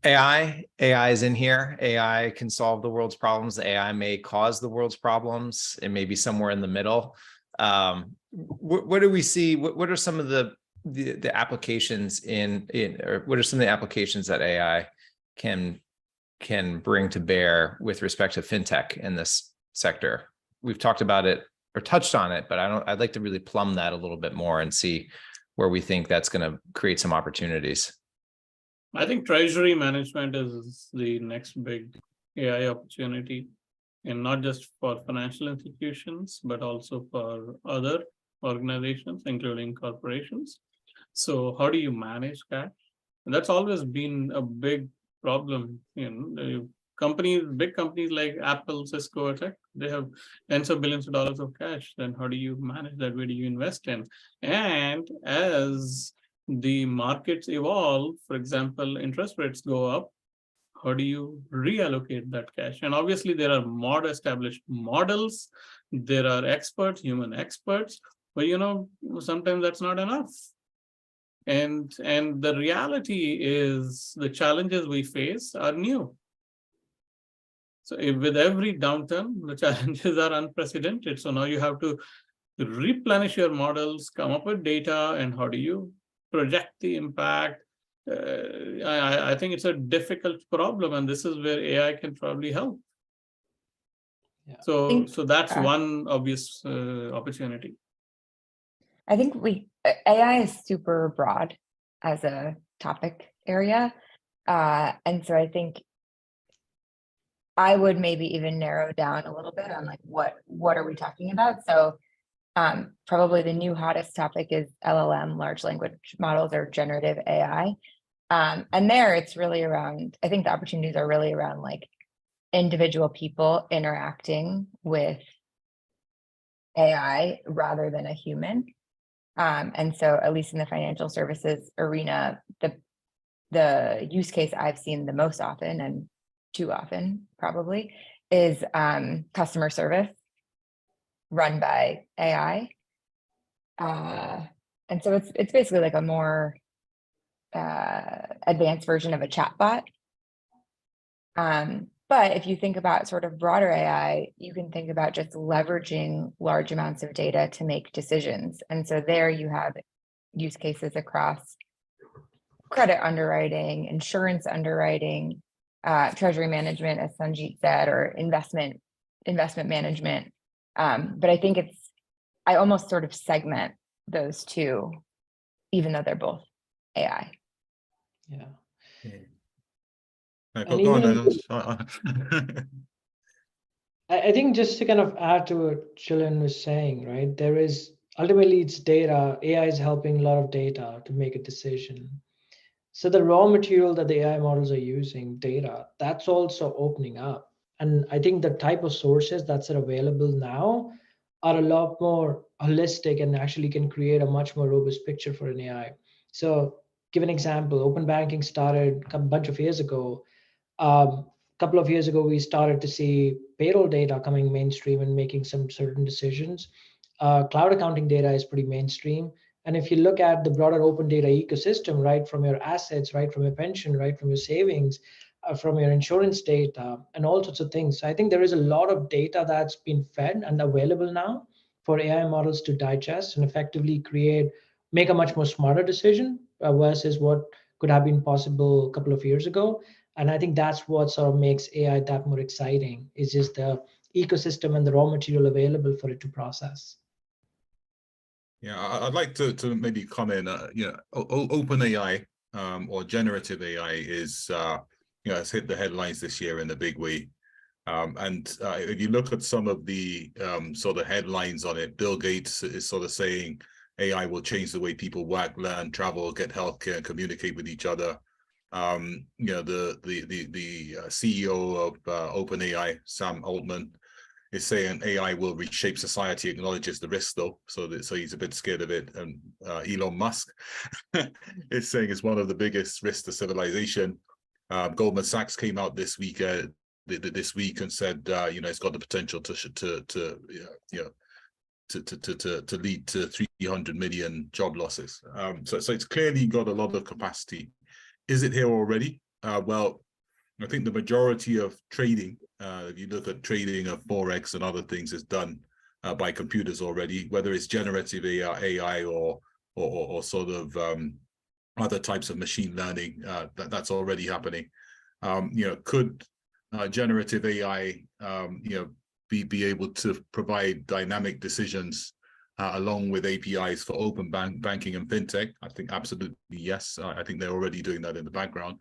AI is in here. AI can solve the world's problems. AI may cause the world's problems. It may be somewhere in the middle. What do we see? What are some of the applications or what are some of the applications that AI can bring to bear with respect to FinTech in this sector? We've talked about it or touched on it, but I'd like to really plumb that a little bit more and see where we think that's going to create some opportunities. I think treasury management is the next big AI opportunity, and not just for financial institutions, but also for other organizations, including corporations. So how do you manage cash? And that's always been a big problem. Big companies like Apple, Cisco, etc., they have tens of billions of dollars of cash. Then how do you manage that? Where do you invest in? And as the markets evolve, for example, interest rates go up, how do you reallocate that cash? And obviously there are more established models, there are experts, human experts, but sometimes that's not enough. And the reality is the challenges we face are new. So with every downturn, the challenges are unprecedented. So now you have to replenish your models, come up with data, and how do you project the impact? I think it's a difficult problem, and this is where AI can probably help. Yeah. So that's one obvious opportunity. I think AI is super broad as a topic area. And so I think I would maybe even narrow down a little bit on like, what are we talking about? So probably the new hottest topic is LLM, large language models, or generative AI. And there it's really around, I think the opportunities are really around like individual people interacting with AI rather than a human. And so at least in the financial services arena, the use case I've seen the most often, and too often probably, is customer service run by AI. And so it's basically like a more advanced version of a chatbot. But if you think about sort of broader AI, you can think about just leveraging large amounts of data to make decisions. And so there you have use cases across credit underwriting, insurance underwriting, treasury management, as Sanjeet said, or investment management. But I think I almost sort of segment those two, even though they're both AI. Yeah. Go on. I think just to kind of add to what Jillian was saying, right? There is ultimately it's data. AI is helping a lot of data to make a decision. So the raw material that the AI models are using, data, that's also opening up. And I think the type of sources that's available now are a lot more holistic and actually can create a much more robust picture for an AI. So give an example, open banking started a bunch of years ago. A couple of years ago, we started to see payroll data coming mainstream and making some certain decisions. Cloud accounting data is pretty mainstream. And if you look at the broader open data ecosystem, right, from your assets, right, from your pension, right, from your savings, from your insurance data, and all sorts of things. So I think there is a lot of data that's been fed and available now for AI models to digest and effectively make a much more smarter decision versus what could have been possible a couple of years ago. And I think that's what sort of makes AI that more exciting, is just the ecosystem and the raw material available for it to process. Yeah, I'd like to maybe comment. Open AI or generative AI is it's hit the headlines this year in a big way. And if you look at some of the sort of headlines on it, Bill Gates is sort of saying AI will change the way people work, learn, travel, get healthcare, communicate with each other. The CEO of OpenAI, Sam Altman, is saying AI will reshape society, acknowledges the risk though, so he's a bit scared of it. And Elon Musk is saying it's one of the biggest risks to civilization. Goldman Sachs came out this week and said it's got the potential to lead to 300 million job losses. So it's clearly got a lot of capacity. Is it here already? Well, I think the majority of trading, if you look at trading of Forex and other things, is done by computers already, whether it's generative AI or sort of other types of machine learning, that's already happening. Could generative AI, be able to provide dynamic decisions along with APIs for open banking and FinTech? I think absolutely yes. I think they're already doing that in the background.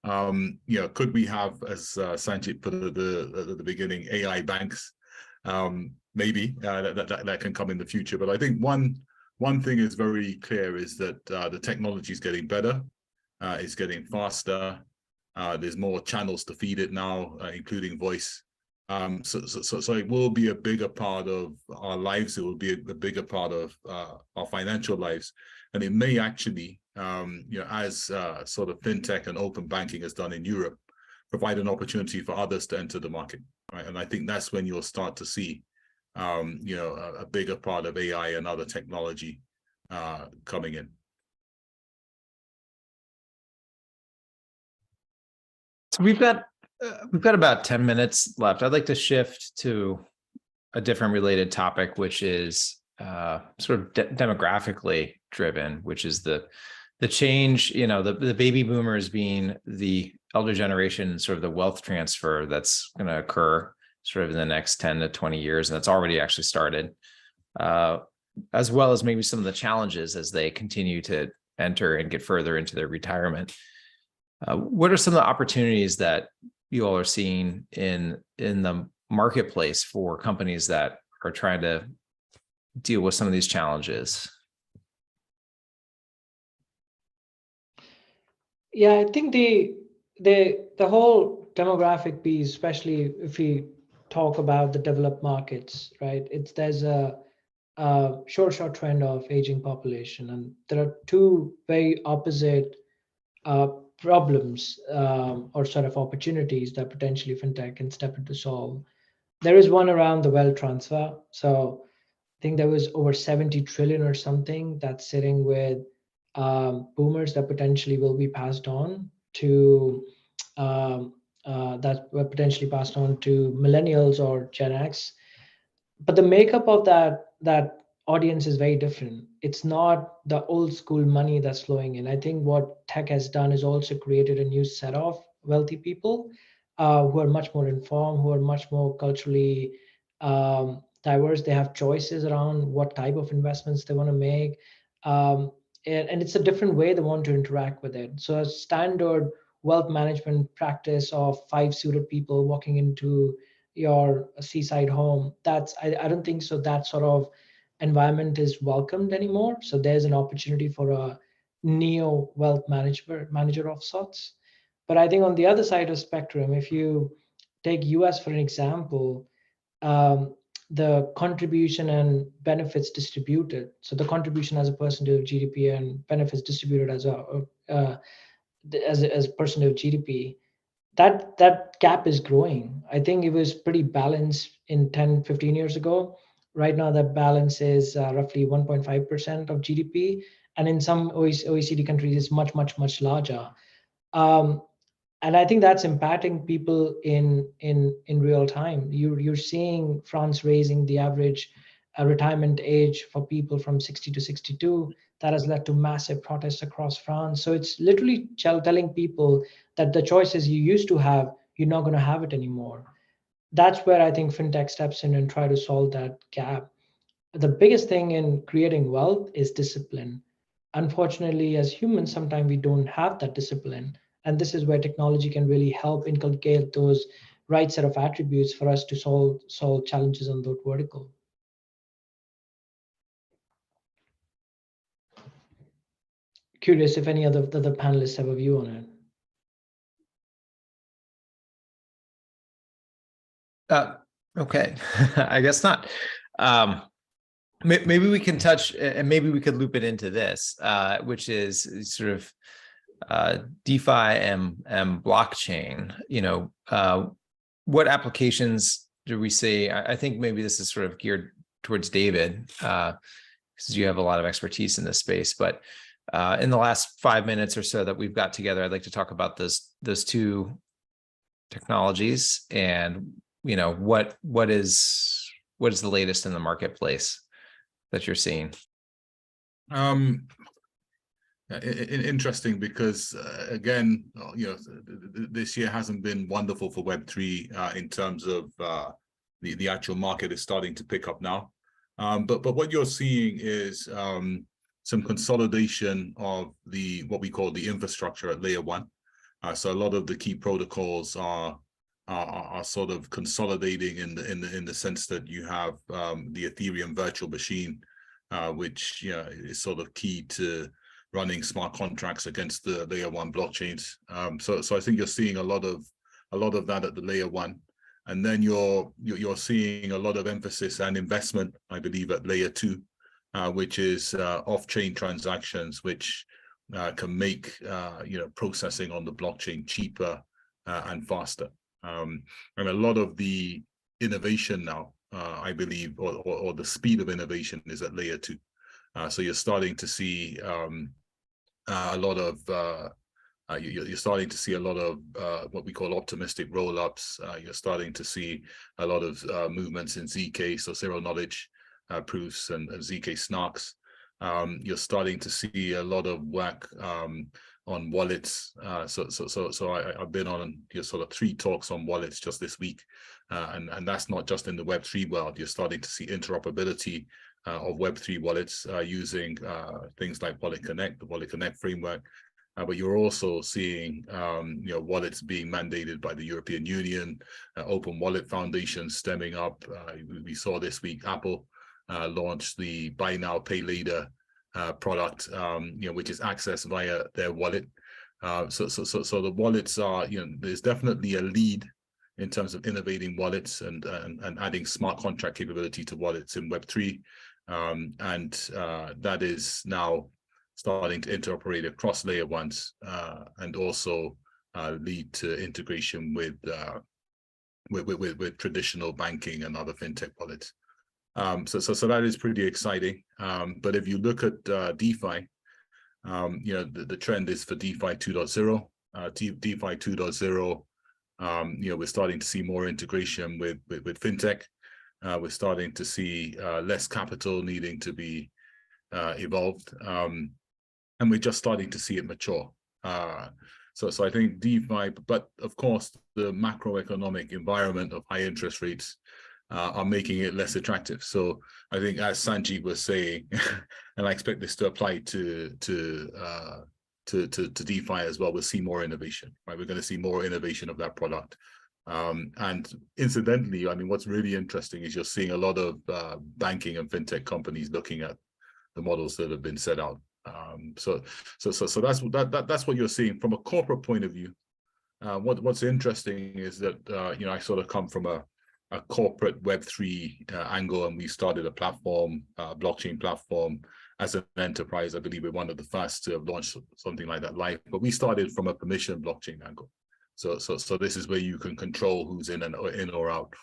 Could we have, as Sanjit put at the beginning, AI banks? Maybe that can come in the future. But I think one thing is very clear is that the technology is getting better, it's getting faster. There's more channels to feed it now, including voice. So it will be a bigger part of our lives. It will be a bigger part of our financial lives, and it may actually, as sort of FinTech and open banking has done in Europe, provide an opportunity for others to enter the market, right? And I think that's when you'll start to see, a bigger part of AI and other technology coming in. So we've got about 10 minutes left. I'd like to shift to a different related topic, which is sort of demographically driven, which is the change, the baby boomers being the elder generation, sort of the wealth transfer that's going to occur sort of in the next 10 to 20 years. And that's already actually started, as well as maybe some of the challenges as they continue to enter and get further into their retirement. What are some of the opportunities that you all are seeing in the marketplace for companies that are trying to deal with some of these challenges? Yeah, I think the whole demographic piece, especially if we talk about the developed markets, right? There's a short trend of aging population, and there are two very opposite problems or sort of opportunities that potentially FinTech can step in to solve. There is one around the wealth transfer. So I think there was over 70 trillion or something that's sitting with boomers that potentially will be passed on to millennials or Gen X. But the makeup of that audience is very different. It's not the old school money that's flowing in. I think what tech has done is also created a new set of wealthy people who are much more informed, who are much more culturally diverse. They have choices around what type of investments they want to make. And it's a different way they want to interact with it. So a standard wealth management practice of 5 suited people walking into your seaside home, I don't think so that sort of environment is welcomed anymore. So there's an opportunity for a neo wealth manager of sorts. But I think on the other side of the spectrum, if you take US for an example, the contribution and benefits distributed, so the contribution as a percentage of GDP and benefits distributed as a percentage of GDP, that gap is growing. I think it was pretty balanced in 10, 15 years ago. Right now, that balance is roughly 1.5% of GDP. And in some OECD countries, it's much, much, much larger. And I think that's impacting people in real time. You're seeing France raising the average retirement age for people from 60 to 62. That has led to massive protests across France. So it's literally telling people that the choices you used to have, you're not going to have it anymore. That's where I think FinTech steps in and try to solve that gap. The biggest thing in creating wealth is discipline. Unfortunately, as humans, sometimes we don't have that discipline. And this is where technology can really help inculcate those right set of attributes for us to solve challenges on that vertical. Curious if any other the panelists have a view on it. Okay, I guess not. Maybe we can touch, and maybe we could loop it into this, which is sort of DeFi and blockchain. What applications do we see? I think maybe this is sort of geared towards David, because you have a lot of expertise in this space. But in the last 5 minutes or so that we've got together, I'd like to talk about those two technologies and what is the latest in the marketplace that you're seeing. Interesting, because again, this year hasn't been wonderful for Web3 in terms of the actual market is starting to pick up now. But what you're seeing is some consolidation of what we call the infrastructure at layer one. So a lot of the key protocols are sort of consolidating in the sense that you have the Ethereum virtual machine, which is sort of key to running smart contracts against the layer one blockchains. So I think you're seeing a lot of that at the layer one, and then you're seeing a lot of emphasis and investment, I believe, at layer two, which is off-chain transactions, which can make processing on the blockchain cheaper and faster. And a lot of the innovation now, I believe, or the speed of innovation is at layer two. So you're starting to see a lot of what we call optimistic roll-ups. You're starting to see a lot of movements in ZK, so zero knowledge proofs and ZK snarks. You're starting to see a lot of work on wallets. So I've been on sort of 3 talks on wallets just this week, and that's not just in the Web3 world. You're starting to see interoperability of Web3 wallets using things like Wallet Connect, the Wallet Connect framework. But you're also seeing wallets being mandated by the European Union, open wallet foundations stemming up. We saw this week Apple launched the buy now, pay later product, which is accessed via their wallet. So the wallets are, there's definitely a lead in terms of innovating wallets and adding smart contract capability to wallets in Web3. And that is now starting to interoperate across layer ones and also lead to integration with traditional banking and other fintech wallets. So that is pretty exciting. But if you look at DeFi, the trend is for DeFi 2.0. DeFi 2.0, we're starting to see more integration with FinTech. We're starting to see less capital needing to be evolved. And we're just starting to see it mature. So I think DeFi, but of course, the macroeconomic environment of high interest rates are making it less attractive. So I think, as Sanjeev was saying, and I expect this to apply to DeFi as well, we'll see more innovation, right? We're going to see more innovation of that product. And incidentally, I mean, what's really interesting is you're seeing a lot of banking and fintech companies looking at the models that have been set out. So that's what you're seeing from a corporate point of view. What's interesting is that you know, I sort of come from a corporate Web3 angle, and we started a platform, blockchain platform, as an enterprise. I believe we're one of the first to have launched something like that live. But we started from a permission blockchain angle. So this is where you can control who's in or out.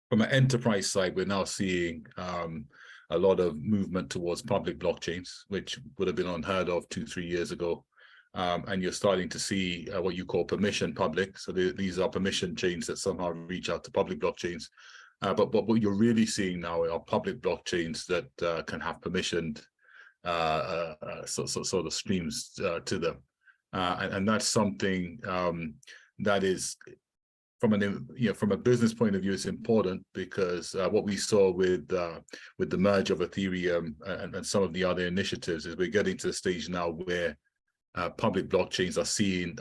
From an enterprise side, we're now seeing a lot of movement towards public blockchains, which would have been unheard of 2-3 years ago. And you're starting to see what you call permission public. So these are permission chains that somehow reach out to public blockchains. But what you're really seeing now are public blockchains that can have permissioned sort of streams to them. And that's something that is, from a business point of view, it's important, because what we saw with the merge of Ethereum and some of the other initiatives is we're getting to the stage now where public blockchains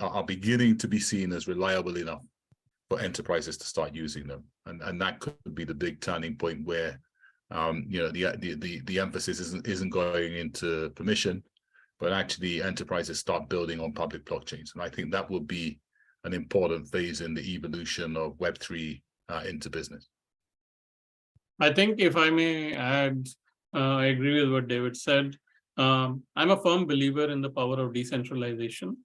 are beginning to be seen as reliable enough for enterprises to start using them, and that could be the big turning point where you know, the emphasis isn't going into permission, but actually enterprises start building on public blockchains. And I think that will be an important phase in the evolution of Web3 into business. I think if I may add, I agree with what David said. I'm a firm believer in the power of decentralization.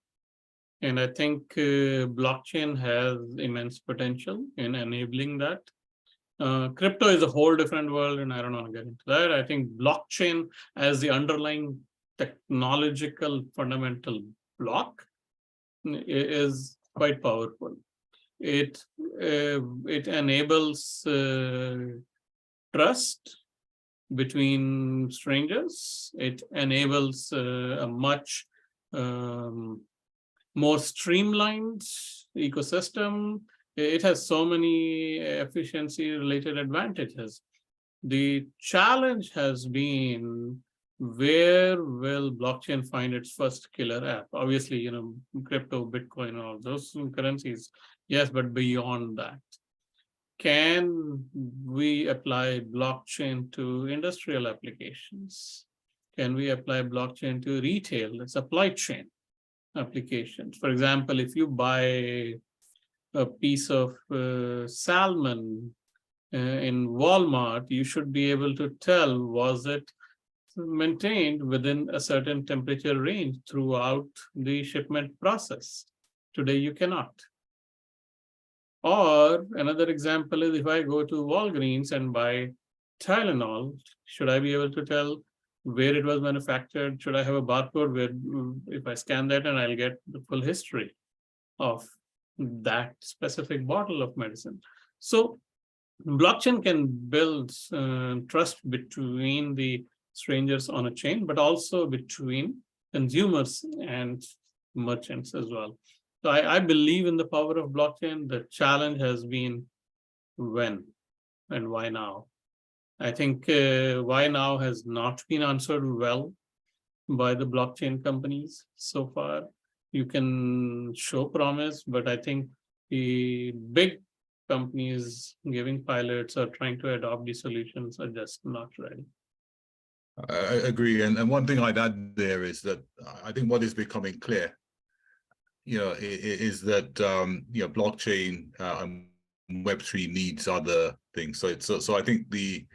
And I think blockchain has immense potential in enabling that. Crypto is a whole different world, and I don't want to get into that. I think blockchain as the underlying technological fundamental block is quite powerful. It enables trust between strangers. It enables a much more streamlined ecosystem. It has so many efficiency-related advantages. The challenge has been, where will blockchain find its first killer app? Obviously, you know, crypto, Bitcoin, all those currencies, yes, but beyond that, can we apply blockchain to industrial applications? Can we apply blockchain to retail, the supply chain applications? For example, if you buy a piece of salmon in Walmart, you should be able to tell, was it maintained within a certain temperature range throughout the shipment process? Today, you cannot. Or another example is, if I go to Walgreens and buy Tylenol, should I be able to tell where it was manufactured? Should I have a barcode where, if I scan that, and I'll get the full history of that specific bottle of medicine? So blockchain can build trust between the strangers on a chain, but also between consumers and merchants as well. So I believe in the power of blockchain. The challenge has been when and why now. I think why now has not been answered well by the blockchain companies so far. You can show promise, but I think the big companies giving pilots or trying to adopt these solutions are just not ready. I agree. And one thing I'd add there is that I think what is becoming clear, you know, is that you know, blockchain and Web3 needs other things. So I think the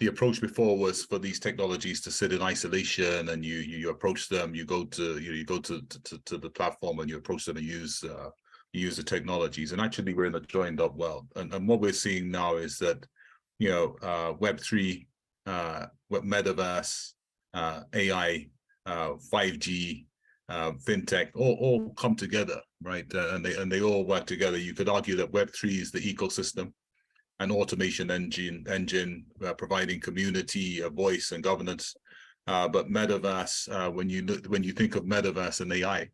approach before was for these technologies to sit in isolation, and you approach them, you go to the platform and you approach them and use the technologies. And actually, we're in a joined up world. And what we're seeing now is that, you know, Web3, metaverse, AI, 5G, FinTech, all come together, right? And they all work together. You could argue that Web3 is the ecosystem, an automation engine providing community, a voice, and governance. But metaverse, when you think of metaverse and AI,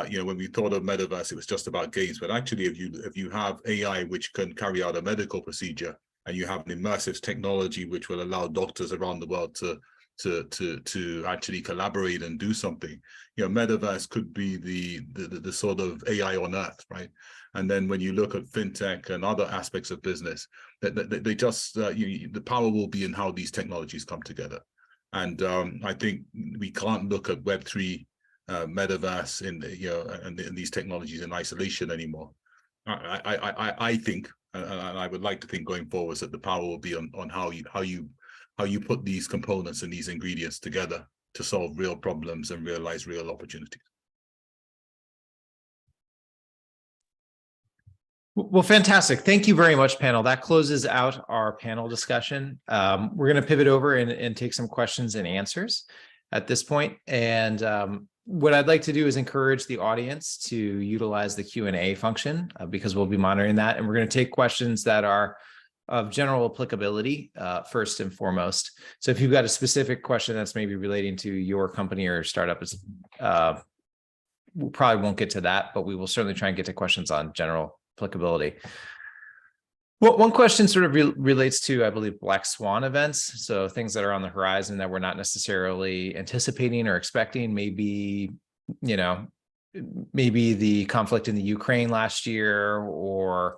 you know, when we thought of metaverse, it was just about games. But actually, if you have AI which can carry out a medical procedure, and you have an immersive technology which will allow doctors around the world to to actually collaborate and do something. Metaverse could be the sort of AI on earth, right? And then when you look at FinTech and other aspects of business, they just the power will be in how these technologies come together. And I think we can't look at Web3, Metaverse, and these technologies in isolation anymore. I think, and I would like to think going forward, that the power will be on how you put these components and these ingredients together to solve real problems and realize real opportunities. Well, fantastic. Thank you very much, panel. That closes out our panel discussion. We're going to pivot over and take some questions and answers at this point. And what I'd like to do is encourage the audience to utilize the Q&A function because we'll be monitoring that. And we're going to take questions that are of general applicability first and foremost. So if you've got a specific question that's maybe relating to your company or startup, we probably won't get to that, but we will certainly try and get to questions on general applicability. Well, one question sort of relates to, I believe, black swan events. So things that are on the horizon that we're not necessarily anticipating or expecting. Maybe the conflict in the Ukraine last year, or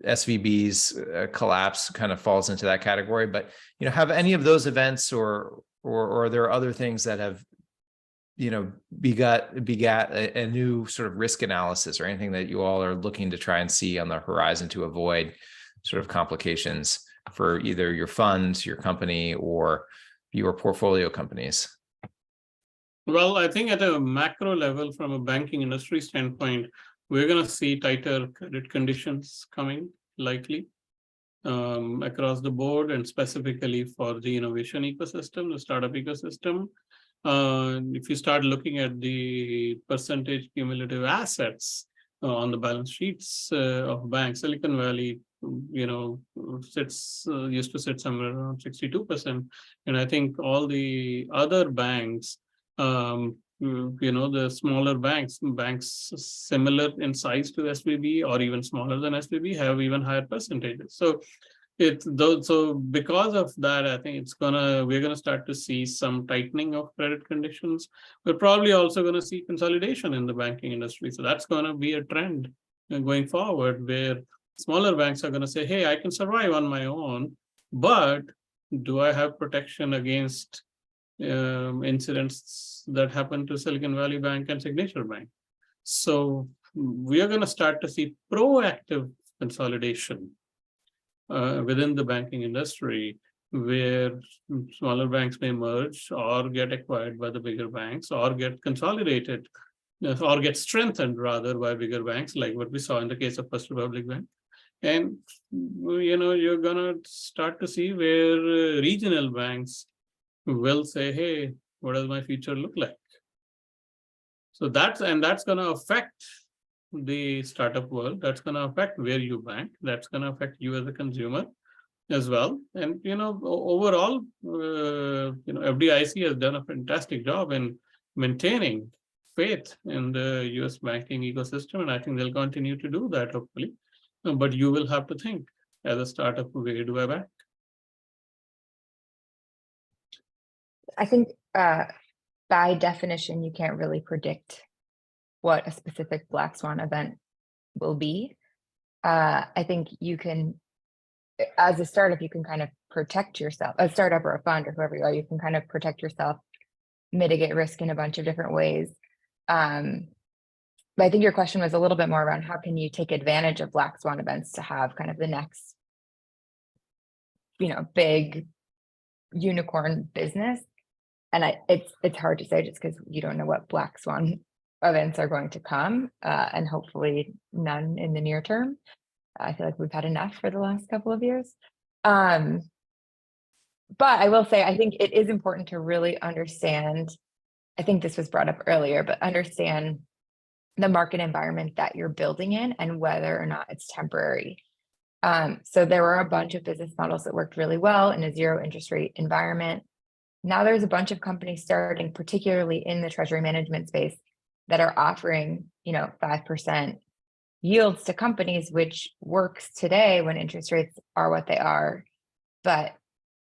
SVB's collapse kind of falls into that category. But have any of those events or are there other things that have begat a new sort of risk analysis or anything that you all are looking to try and see on the horizon to avoid sort of complications for either your funds, your company, or your portfolio companies? Well, I think at a macro level, from a banking industry standpoint, we're going to see tighter credit conditions coming likely across the board, and specifically for the innovation ecosystem, the startup ecosystem. If you start looking at the percentage cumulative assets on the balance sheets of banks, Silicon Valley, used to sit somewhere around 62%. And I think all the other banks, the smaller banks similar in size to SVB or even smaller than SVB, have even higher percentages. So because of that, I think we're gonna start to see some tightening of credit conditions. We're probably also gonna see consolidation in the banking industry. So that's gonna be a trend going forward, where smaller banks are gonna say, hey, I can survive on my own, but do I have protection against incidents that happen to Silicon Valley Bank and Signature Bank? So we are gonna start to see proactive consolidation within the banking industry, where smaller banks may merge or get acquired by the bigger banks, or get consolidated, or get strengthened rather by bigger banks, like what we saw in the case of First Republic Bank. And you're gonna start to see where regional banks will say, hey, what does my future look like? So that's gonna affect the startup world. That's going to affect where you bank. That's going to affect you as a consumer as well. And overall, FDIC has done a fantastic job in maintaining faith in the US banking ecosystem, and I think they'll continue to do that, hopefully. But you will have to think, as a startup, where do I bank? I think by definition, you can't really predict what a specific black swan event will be. I think you can, as a startup, you can kind of protect yourself, a startup or a fund or whoever you are, you can kind of protect yourself, mitigate risk in a bunch of different ways. But I think your question was a little bit more around how can you take advantage of black swan events to have kind of the next, big unicorn business. And it's hard to say just because you don't know what black swan events are going to come, and hopefully none in the near term. I feel like we've had enough for the last couple of years. But I will say, I think it is important to really understand, I think this was brought up earlier, but understand the market environment that you're building in and whether or not it's temporary. So there were a bunch of business models that worked really well in a zero interest rate environment. Now there's a bunch of companies starting, particularly in the treasury management space, that are offering, 5% yields to companies, which works today when interest rates are what they are. But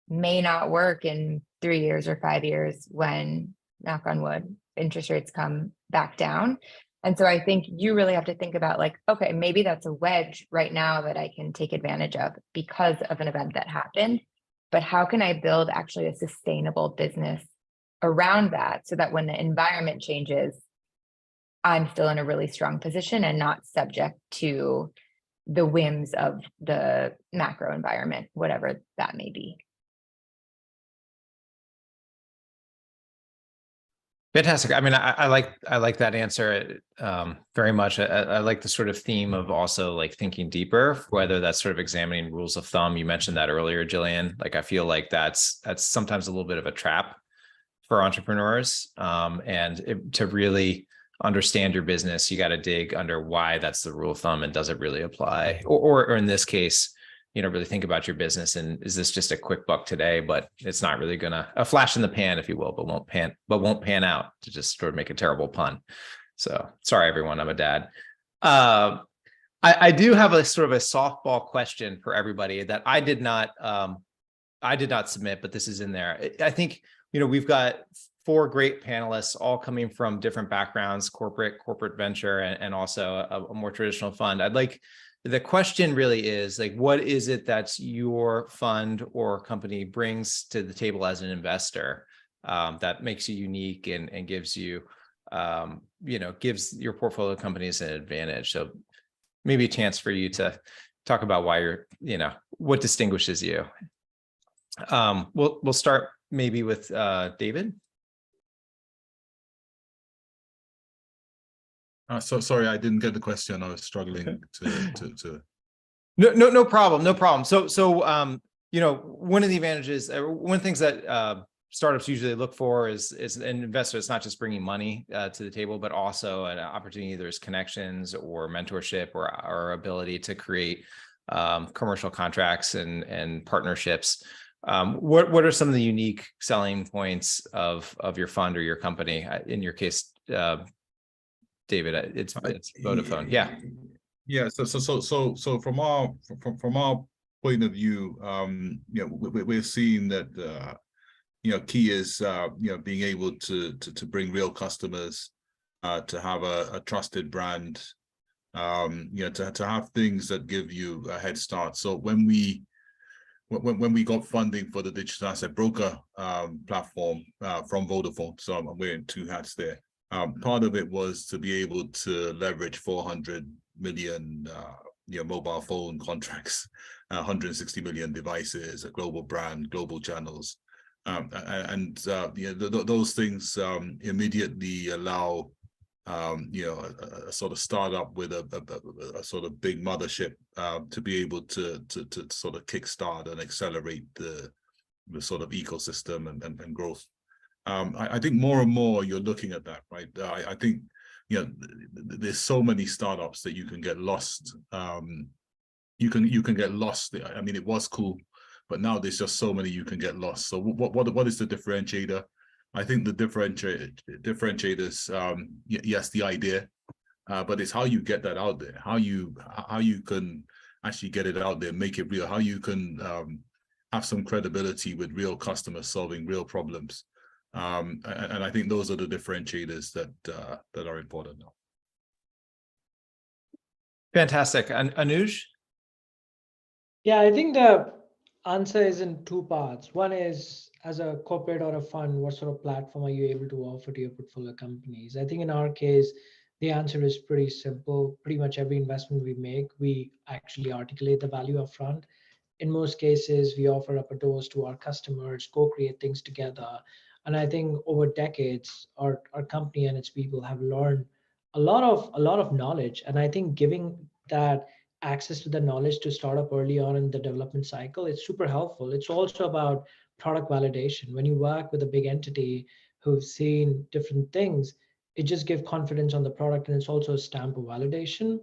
may not work in 3 years or 5 years when, knock on wood, interest rates come back down. And so I think you really have to think about like, okay, maybe that's a wedge right now that I can take advantage of because of an event that happened. But how can I build actually a sustainable business around that so that when the environment changes, I'm still in a really strong position and not subject to the whims of the macro environment, whatever that may be. Fantastic. I mean, I like that answer very much. I like the sort of theme of also like thinking deeper, whether that's sort of examining rules of thumb. You mentioned that earlier, Jillian. Like I feel like that's sometimes a little bit of a trap for entrepreneurs. To really understand your business, you got to dig under why that's the rule of thumb and does it really apply? Or in this case, really think about your business and is this just a quick buck today, but it's not really a flash in the pan, if you will, but won't pan out, to just sort of make a terrible pun. So sorry, everyone, I'm a dad. I do have a sort of a softball question for everybody that I did not submit, but this is in there. I think, we've got 4 great panelists, all coming from different backgrounds, corporate venture, and also a more traditional fund. The question really is like, what is it that your fund or company brings to the table as an investor that makes you unique and gives you, gives your portfolio companies an advantage? So maybe a chance for you to talk about why you're, what distinguishes you. We'll start maybe with David. So sorry, I didn't get the question. I was struggling to. No problem. So one of the advantages, one of the things that startups usually look for is an investor. It's not just bringing money to the table, but also an opportunity. There's connections or mentorship or our ability to create commercial contracts and partnerships. What are some of the unique selling points of your fund or your company? In your case, David, it's Vodafone. Yeah. So from our point of view, we're seeing that key is being able to bring real customers, to have a trusted brand, to have things that give you a head start. So when we got funding for the digital asset broker platform from Vodafone, so I'm wearing 2 hats there. Part of it was to be able to leverage 400 million mobile phone contracts, 160 million devices, a global brand, global channels, those things immediately allow a sort of startup with a sort of big mothership to be able to sort of kickstart and accelerate the sort of ecosystem and growth. I think more and more you're looking at that, right? I think there's so many startups that you can get lost. You can get lost. I mean, it was cool, but now there's just so many you can get lost. So what is the differentiator? I think the differentiators, yes, the idea, but it's how you get that out there, how you can actually get it out there, make it real, how you can have some credibility with real customers solving real problems. And I think those are the differentiators that are important now. Fantastic. Anuj? Yeah, I think the answer is in 2 parts. One is, as a corporate or a fund, what sort of platform are you able to offer to your portfolio companies? I think in our case, the answer is pretty simple. Pretty much every investment we make, we actually articulate the value up front. In most cases, we offer up a dose to our customers, co-create things together. And I think over decades, our company and its people have learned a lot of knowledge. And I think giving that access to the knowledge to start up early on in the development cycle, it's super helpful. It's also about product validation. When you work with a big entity who've seen different things, it just gives confidence on the product, and it's also a stamp of validation.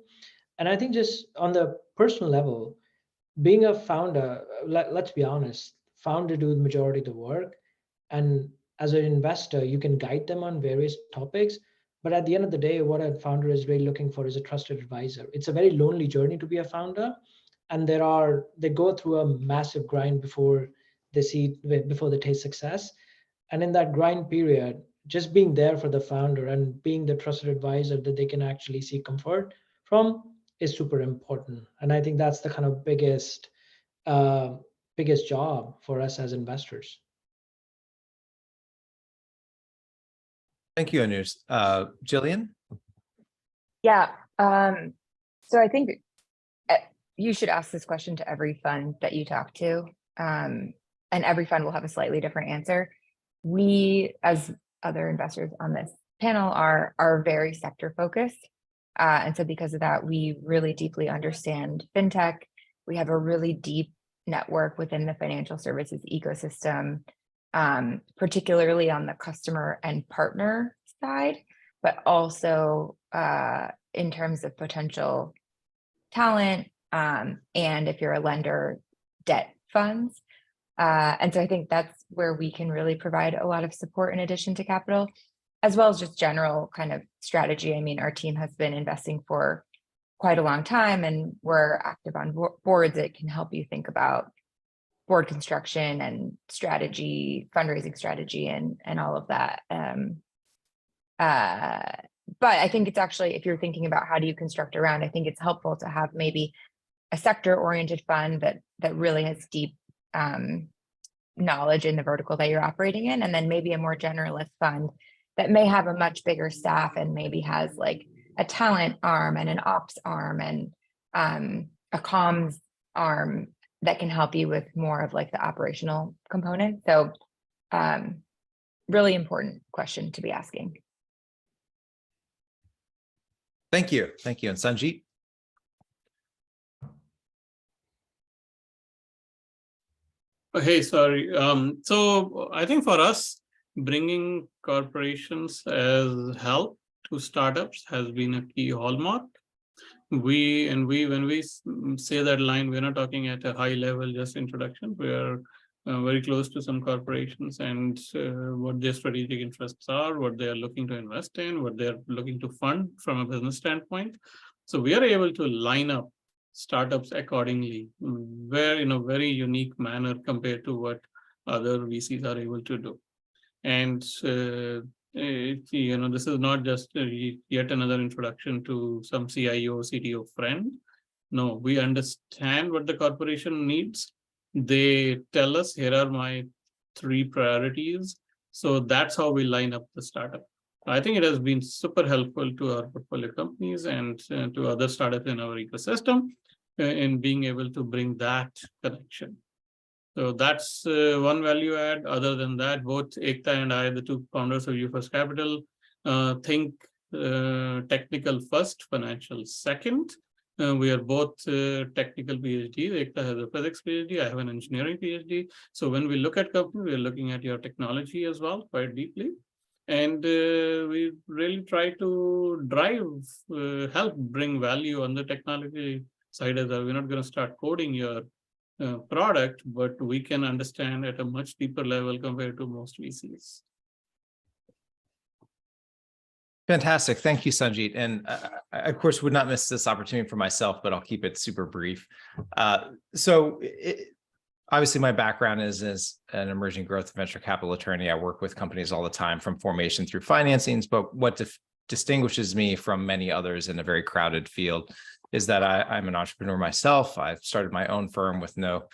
And I think just on the personal level, being a founder, let's be honest, founder do the majority of the work. And as an investor, you can guide them on various topics. But at the end of the day, what a founder is really looking for is a trusted advisor. It's a very lonely journey to be a founder. And they go through a massive grind before before they taste success. And in that grind period, just being there for the founder and being the trusted advisor that they can actually see comfort from is super important. And I think that's the kind of biggest job for us as investors. Thank you, Anuj. Jillian? Yeah. So I think you should ask this question to every fund that you talk to, and every fund will have a slightly different answer. We, as other investors on this panel, are very sector focused. And so because of that, we really deeply understand FinTech. We have a really deep network within the financial services ecosystem, particularly on the customer and partner side, but also in terms of potential talent, and if you're a lender, debt funds. And so I think that's where we can really provide a lot of support in addition to capital, as well as just general kind of strategy. I mean, our team has been investing for quite a long time, and we're active on boards that can help you think about board construction and strategy, fundraising strategy, and all of that. But I think it's actually, if you're thinking about how do you construct around, I think it's helpful to have maybe a sector-oriented fund that really has deep knowledge in the vertical that you're operating in, and then maybe a more generalist fund that may have a much bigger staff and maybe has like a talent arm and an ops arm and a comms arm that can help you with more of like the operational component. So really important question to be asking. Thank you. Thank you. And Sanjeet? Hey, sorry. So I think for us, bringing corporations as help to startups has been a key hallmark. When we say that line, we're not talking at a high level, just introduction. We are very close to some corporations and what their strategic interests are, what they are looking to invest in, what they're looking to fund from a business standpoint. So we are able to line up startups accordingly, where in a very unique manner compared to what other VCs are able to do. And this is not just yet another introduction to some CIO, CTO friend. No, we understand what the corporation needs. They tell us, here are my 3 priorities. So that's how we line up the startup. I think it has been super helpful to our portfolio companies and to other startups in our ecosystem in being able to bring that connection. So that's one value add. Other than that, both Ekta and I, the 2 founders of UFirst Capital, think technical first, financial second. We are both technical PhD. Ekta has a physics PhD. I have an engineering PhD. So when we look at company, we are looking at your technology as well quite deeply. And we really try to help bring value on the technology side as well. We're not going to start coding your product, but we can understand at a much deeper level compared to most VCs. Fantastic. Thank you, Sanjeet. And I, of course, would not miss this opportunity for myself, but I'll keep it super brief. Obviously, my background is as an emerging growth venture capital attorney. I work with companies all the time from formation through financings, but what distinguishes me from many others in a very crowded field is that I'm an entrepreneur myself. I've started my own firm with no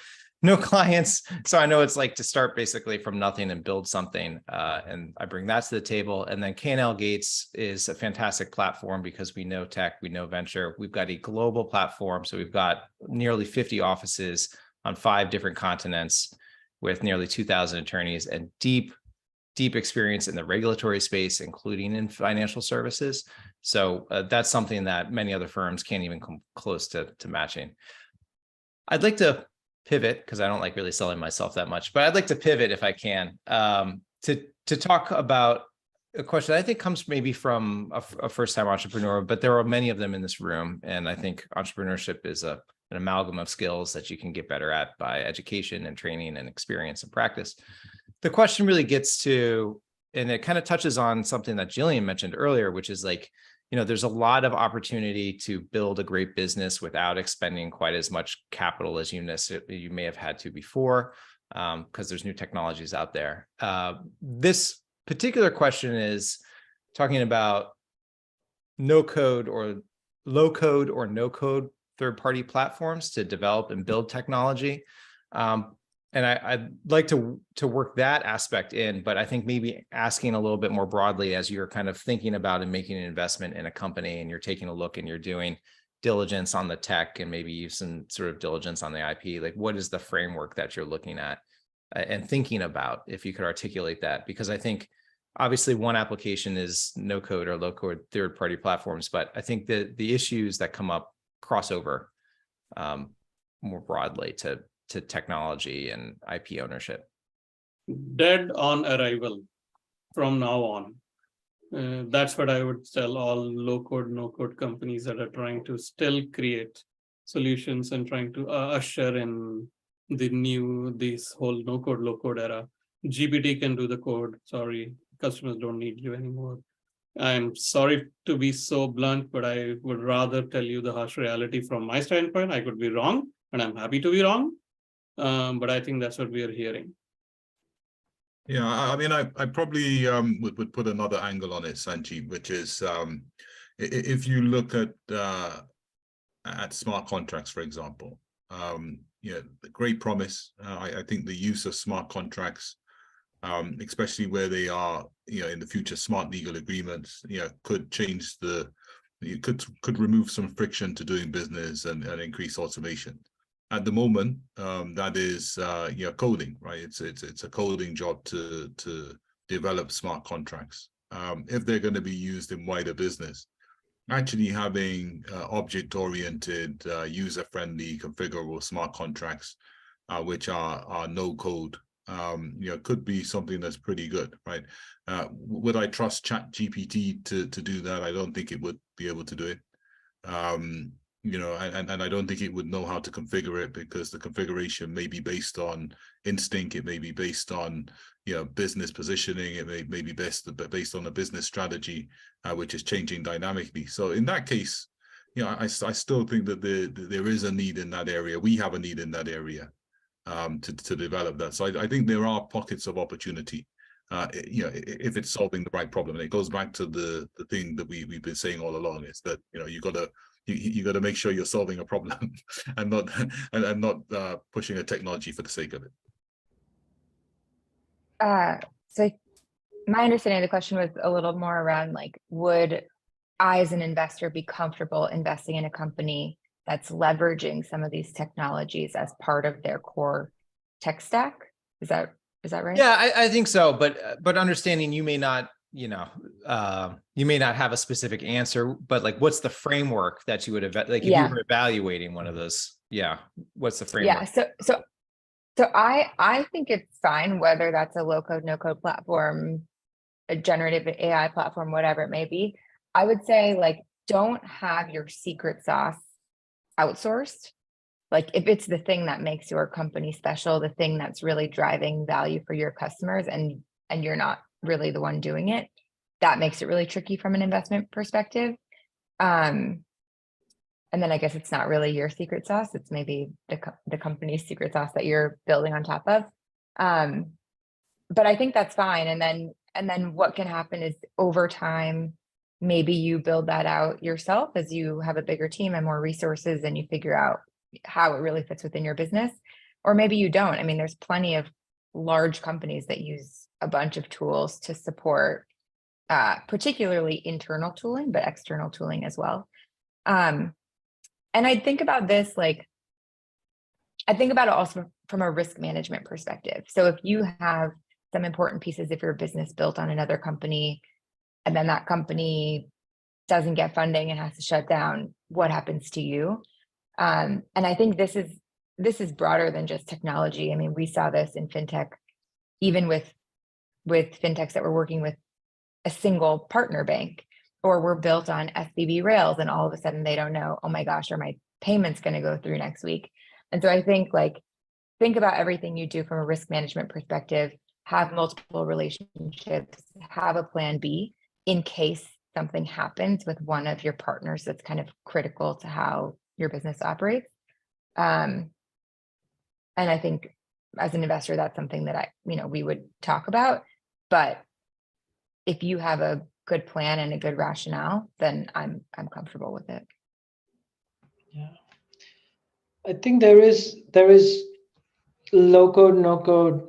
clients. So I know it's like to start basically from nothing and build something. And I bring that to the table. And then K&L Gates is a fantastic platform because we know tech, we know venture. We've got a global platform. So we've got nearly 50 offices on 5 different continents with nearly 2,000 attorneys and deep experience in the regulatory space, including in financial services. So that's something that many other firms can't even come close to matching. I'd like to pivot, because I don't like really selling myself that much, but I'd like to pivot if I can, to talk about a question that I think comes maybe from a first-time entrepreneur, but there are many of them in this room. And I think entrepreneurship is an amalgam of skills that you can get better at by education and training and experience and practice. The question really gets to, and it kind of touches on something that Jillian mentioned earlier, which is like, there's a lot of opportunity to build a great business without expending quite as much capital as you may have had to before. because there's new technologies out there. This particular question is talking about no code or low code or no code third-party platforms to develop and build technology. And I'd like to work that aspect in, but I think maybe asking a little bit more broadly as you're kind of thinking about and making an investment in a company and you're taking a look and you're doing diligence on the tech and maybe some sort of diligence on the IP, like what is the framework that you're looking at and thinking about, if you could articulate that? Because I think obviously one application is no code or low code third-party platforms, but I think that the issues that come up cross over more broadly to technology and IP ownership. Dead on arrival from now on. That's what I would tell all low code, no code companies that are trying to still create solutions and trying to usher in this whole no code, low code era. GPT can do the code. Sorry, customers don't need you anymore. I'm sorry to be so blunt, but I would rather tell you the harsh reality from my standpoint. I could be wrong, and I'm happy to be wrong. But I think that's what we are hearing. Yeah, I mean, I probably would put another angle on it, Sanjeev, which is if you look at smart contracts, for example, yeah, great promise. I think the use of smart contracts, especially where they are, in the future, smart legal agreements, could change could remove some friction to doing business and increase automation. At the moment, that is coding, right? It's a coding job to develop smart contracts. If they're going to be used in wider business, actually having object-oriented, user-friendly, configurable smart contracts, which are no code, could be something that's pretty good, right? Would I trust ChatGPT to do that? I don't think it would be able to do it. And I don't think it would know how to configure it, because the configuration may be based on instinct. It may be based on, business positioning. It may be based on a business strategy, which is changing dynamically. So in that case, I still think that there is a need in that area. We have a need in that area to develop that. So I think there are pockets of opportunity, if it's solving the right problem. And it goes back to the thing that we've been saying all along, is that, you got to make sure you're solving a problem and not pushing a technology for the sake of it. So my understanding of the question was a little more around, like, would I as an investor be comfortable investing in a company that's leveraging some of these technologies as part of their core tech stack? Is that right? Yeah, I think so. But understanding you may not, you may not have a specific answer, but like, what's the framework that you would if you were evaluating one of those? Yeah, what's the framework? Yeah, so I think it's fine whether that's a low code, no code platform, a generative AI platform, whatever it may be. I would say, like, don't have your secret sauce outsourced. Like, if it's the thing that makes your company special, the thing that's really driving value for your customers, and you're not really the one doing it, that makes it really tricky from an investment perspective. And then I guess it's not really your secret sauce. It's maybe the company's secret sauce that you're building on top of. But I think that's fine. And then what can happen is, over time, maybe you build that out yourself as you have a bigger team and more resources, and you figure out how it really fits within your business. Or maybe you don't. I mean, there's plenty of large companies that use a bunch of tools to support, particularly internal tooling, but external tooling as well. And I think about this, like, I think about it also from a risk management perspective. So if you have some important pieces of your business built on another company, and then that company doesn't get funding and has to shut down, what happens to you? And I think this is broader than just technology. I mean, we saw this in FinTech, even with FinTechs that were working with a single partner bank, or were built on SVB rails, and all of a sudden they don't know, oh my gosh, are my payments going to go through next week? And so I think, like, think about everything you do from a risk management perspective, have multiple relationships, have a plan B in case something happens with one of your partners that's kind of critical to how your business operates. And I think as an investor, that's something that we would talk about. But if you have a good plan and a good rationale, then I'm comfortable with it. Yeah, I think there is low code, no code.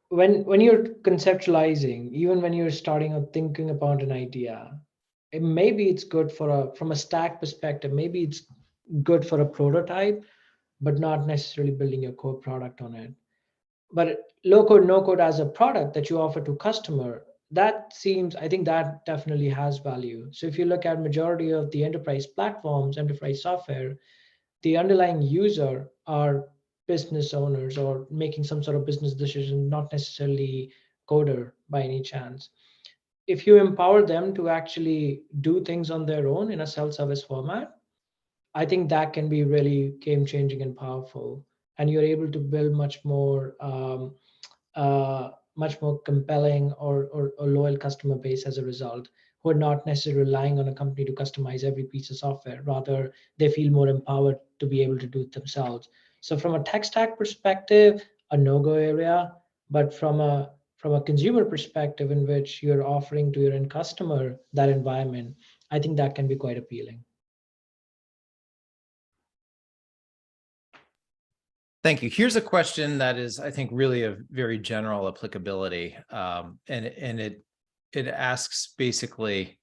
When you're conceptualizing, even when you're starting or thinking about an idea, maybe it's good from a stack perspective, maybe it's good for a prototype, but not necessarily building your core product on it. But low code, no code as a product that you offer to customer, I think that definitely has value. So if you look at majority of the enterprise platforms, enterprise software, the underlying user are business owners or making some sort of business decision, not necessarily coder by any chance. If you empower them to actually do things on their own in a self-service format, I think that can be really game-changing and powerful. And you're able to build much more compelling or loyal customer base as a result, who are not necessarily relying on a company to customize every piece of software. Rather, they feel more empowered to be able to do it themselves. So from a tech stack perspective, a no-go area, but from a consumer perspective in which you're offering to your end customer that environment, I think that can be quite appealing. Thank you. Here's a question that is, I think, really of very general applicability. And it asks basically,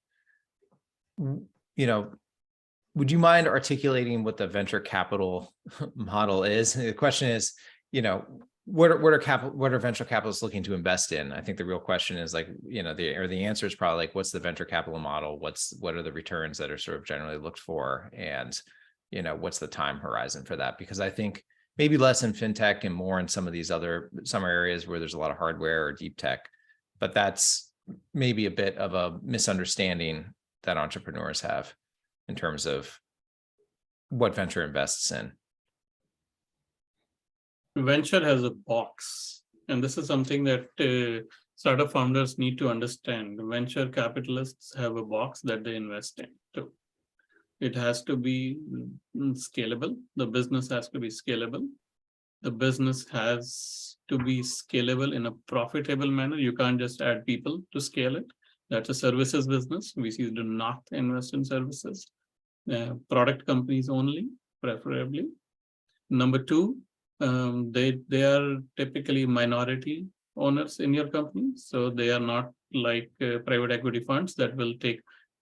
would you mind articulating what the venture capital model is? The question is, what are venture capitalists looking to invest in? I think the real question is like, the answer is probably like, what's the venture capital model? What are the returns that are sort of generally looked for? And, what's the time horizon for that? Because I think maybe less in FinTech and more in some of these other summer areas where there's a lot of hardware or deep tech, but that's maybe a bit of a misunderstanding that entrepreneurs have in terms of what venture invests in. Venture has a box, and this is something that startup founders need to understand. Venture capitalists have a box that they invest in too. It has to be scalable. The business has to be scalable. The business has to be scalable in a profitable manner. You can't just add people to scale it. That's a services business. VCs do not invest in services. Product companies only, preferably. Number two, they are typically minority owners in your company. So they are not like private equity funds that will take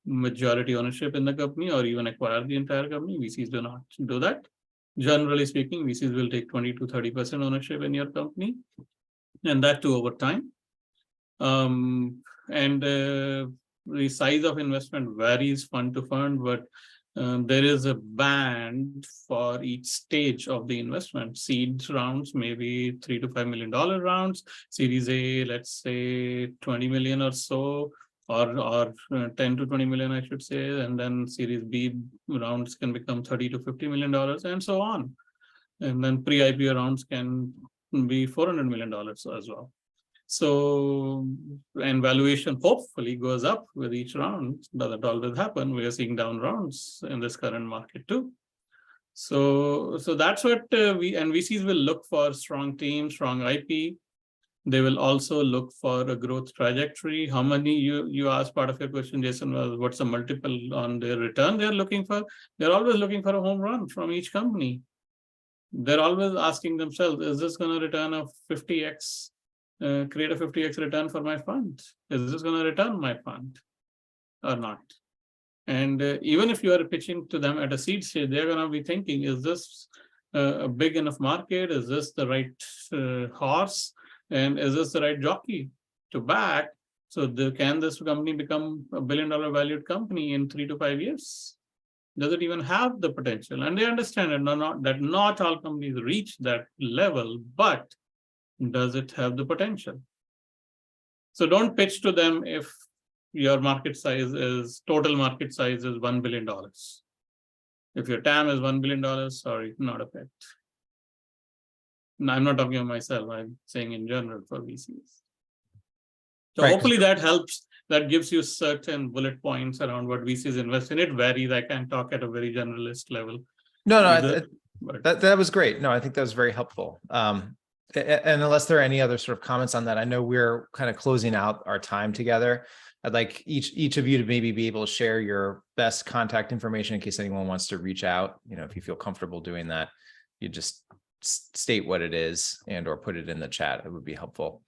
majority ownership in the company or even acquire the entire company. VCs do not do that. Generally speaking, VCs will take 20 to 30% ownership in your company, and that too over time. The size of investment varies fund to fund, but there is a band for each stage of the investment. Seed rounds, maybe $3 to $5 million rounds. Series A, let's say 20 million or so, or 10 to 20 million, I should say. And then Series B rounds can become $30 to $50 million and so on. And then pre-IPO rounds can be $400 million as well. So, and valuation hopefully goes up with each round. Doesn't always happen. We are seeing down rounds in this current market too. So that's what VCs will look for: strong team, strong IP. They will also look for a growth trajectory. How many, you asked, part of your question, Jason, was what's the multiple on their return they're looking for? They're always looking for a home run from each company. They're always asking themselves, is this going to return a 50x? Create a 50x return for my fund? Is this going to return my fund or not? And even if you are pitching to them at a seed stage, they're going to be thinking, is this a big enough market? Is this the right horse? And is this the right jockey to back? So can this company become a $1 billion valued company in 3 to 5 years? Does it even have the potential? And they understand that not all companies reach that level, but does it have the potential? So don't pitch to them if your total market size is $1 billion. If your TAM is $1 billion, sorry, not a fit. No, I'm not talking about myself. I'm saying in general for VCs. So right. Hopefully that helps. That gives you certain bullet points around what VCs invest in. It varies. I can't talk at a very generalist level. No, that was great. No, I think that was very helpful. And unless there are any other sort of comments on that, I know we're kind of closing out our time together. I'd like each of you to maybe be able to share your best contact information in case anyone wants to reach out. You know, if you feel comfortable doing that, you just state what it is and or put it in the chat. It would be helpful.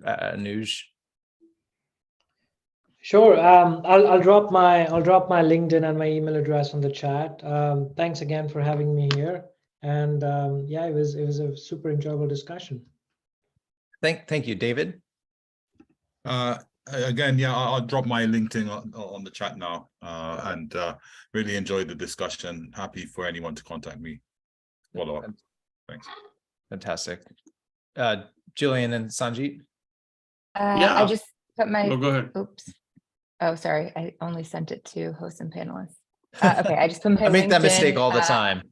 Anuj. Sure. I'll drop my LinkedIn and my email address on the chat. Thanks again for having me here. And yeah, it was a super enjoyable discussion. Thank you, David. Again, yeah, I'll drop my LinkedIn on the chat now, and really enjoyed the discussion. Happy for anyone to contact me. Follow up. Thanks. Fantastic. Jillian and Sanjeet. I just put my, go ahead. Oops. Oh, sorry. I only sent it to hosts and panelists. Okay, I just put my I make that LinkedIn, mistake all the time.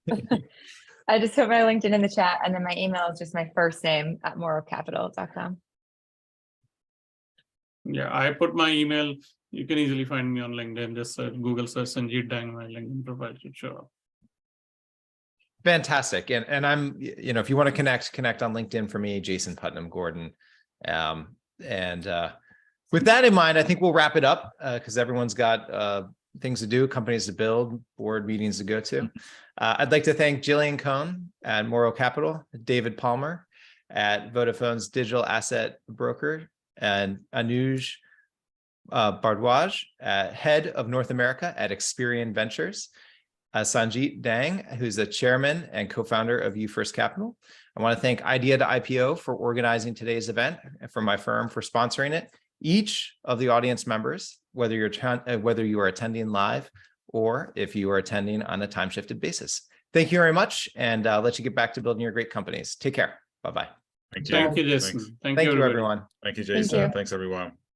I just put my LinkedIn in the chat, and then my email is just my first name at morrowcapital.com. Yeah, I put my email. You can easily find me on LinkedIn. Just Google search Sanjeet Dang, my LinkedIn profile should show up. Fantastic. And I'm, you know, if you want to connect on LinkedIn for me, Jason Putnam Gordon. With that in mind, I think we'll wrap it up because everyone's got things to do, companies to build, board meetings to go to. I'd like to thank Jillian Cohn at Morrow Capital, David Palmer at Vodafone's digital asset broker, and Anuj Bardwaj, head of North America at Experian Ventures. Sanjeet Dang, who's the chairman and co-founder of YouFirst Capital. I want to thank Idea to IPO for organizing today's event and for my firm for sponsoring it. Each of the audience members, whether you are attending live or if you are attending on a time-shifted basis. Thank you very much, and I'll let you get back to building your great companies. Take care. Bye-bye. Thank you. Thank you, Jason. Thanks. Thank Thank you, you, everybody. everyone. Thank you, Jason. you. Thanks, everyone.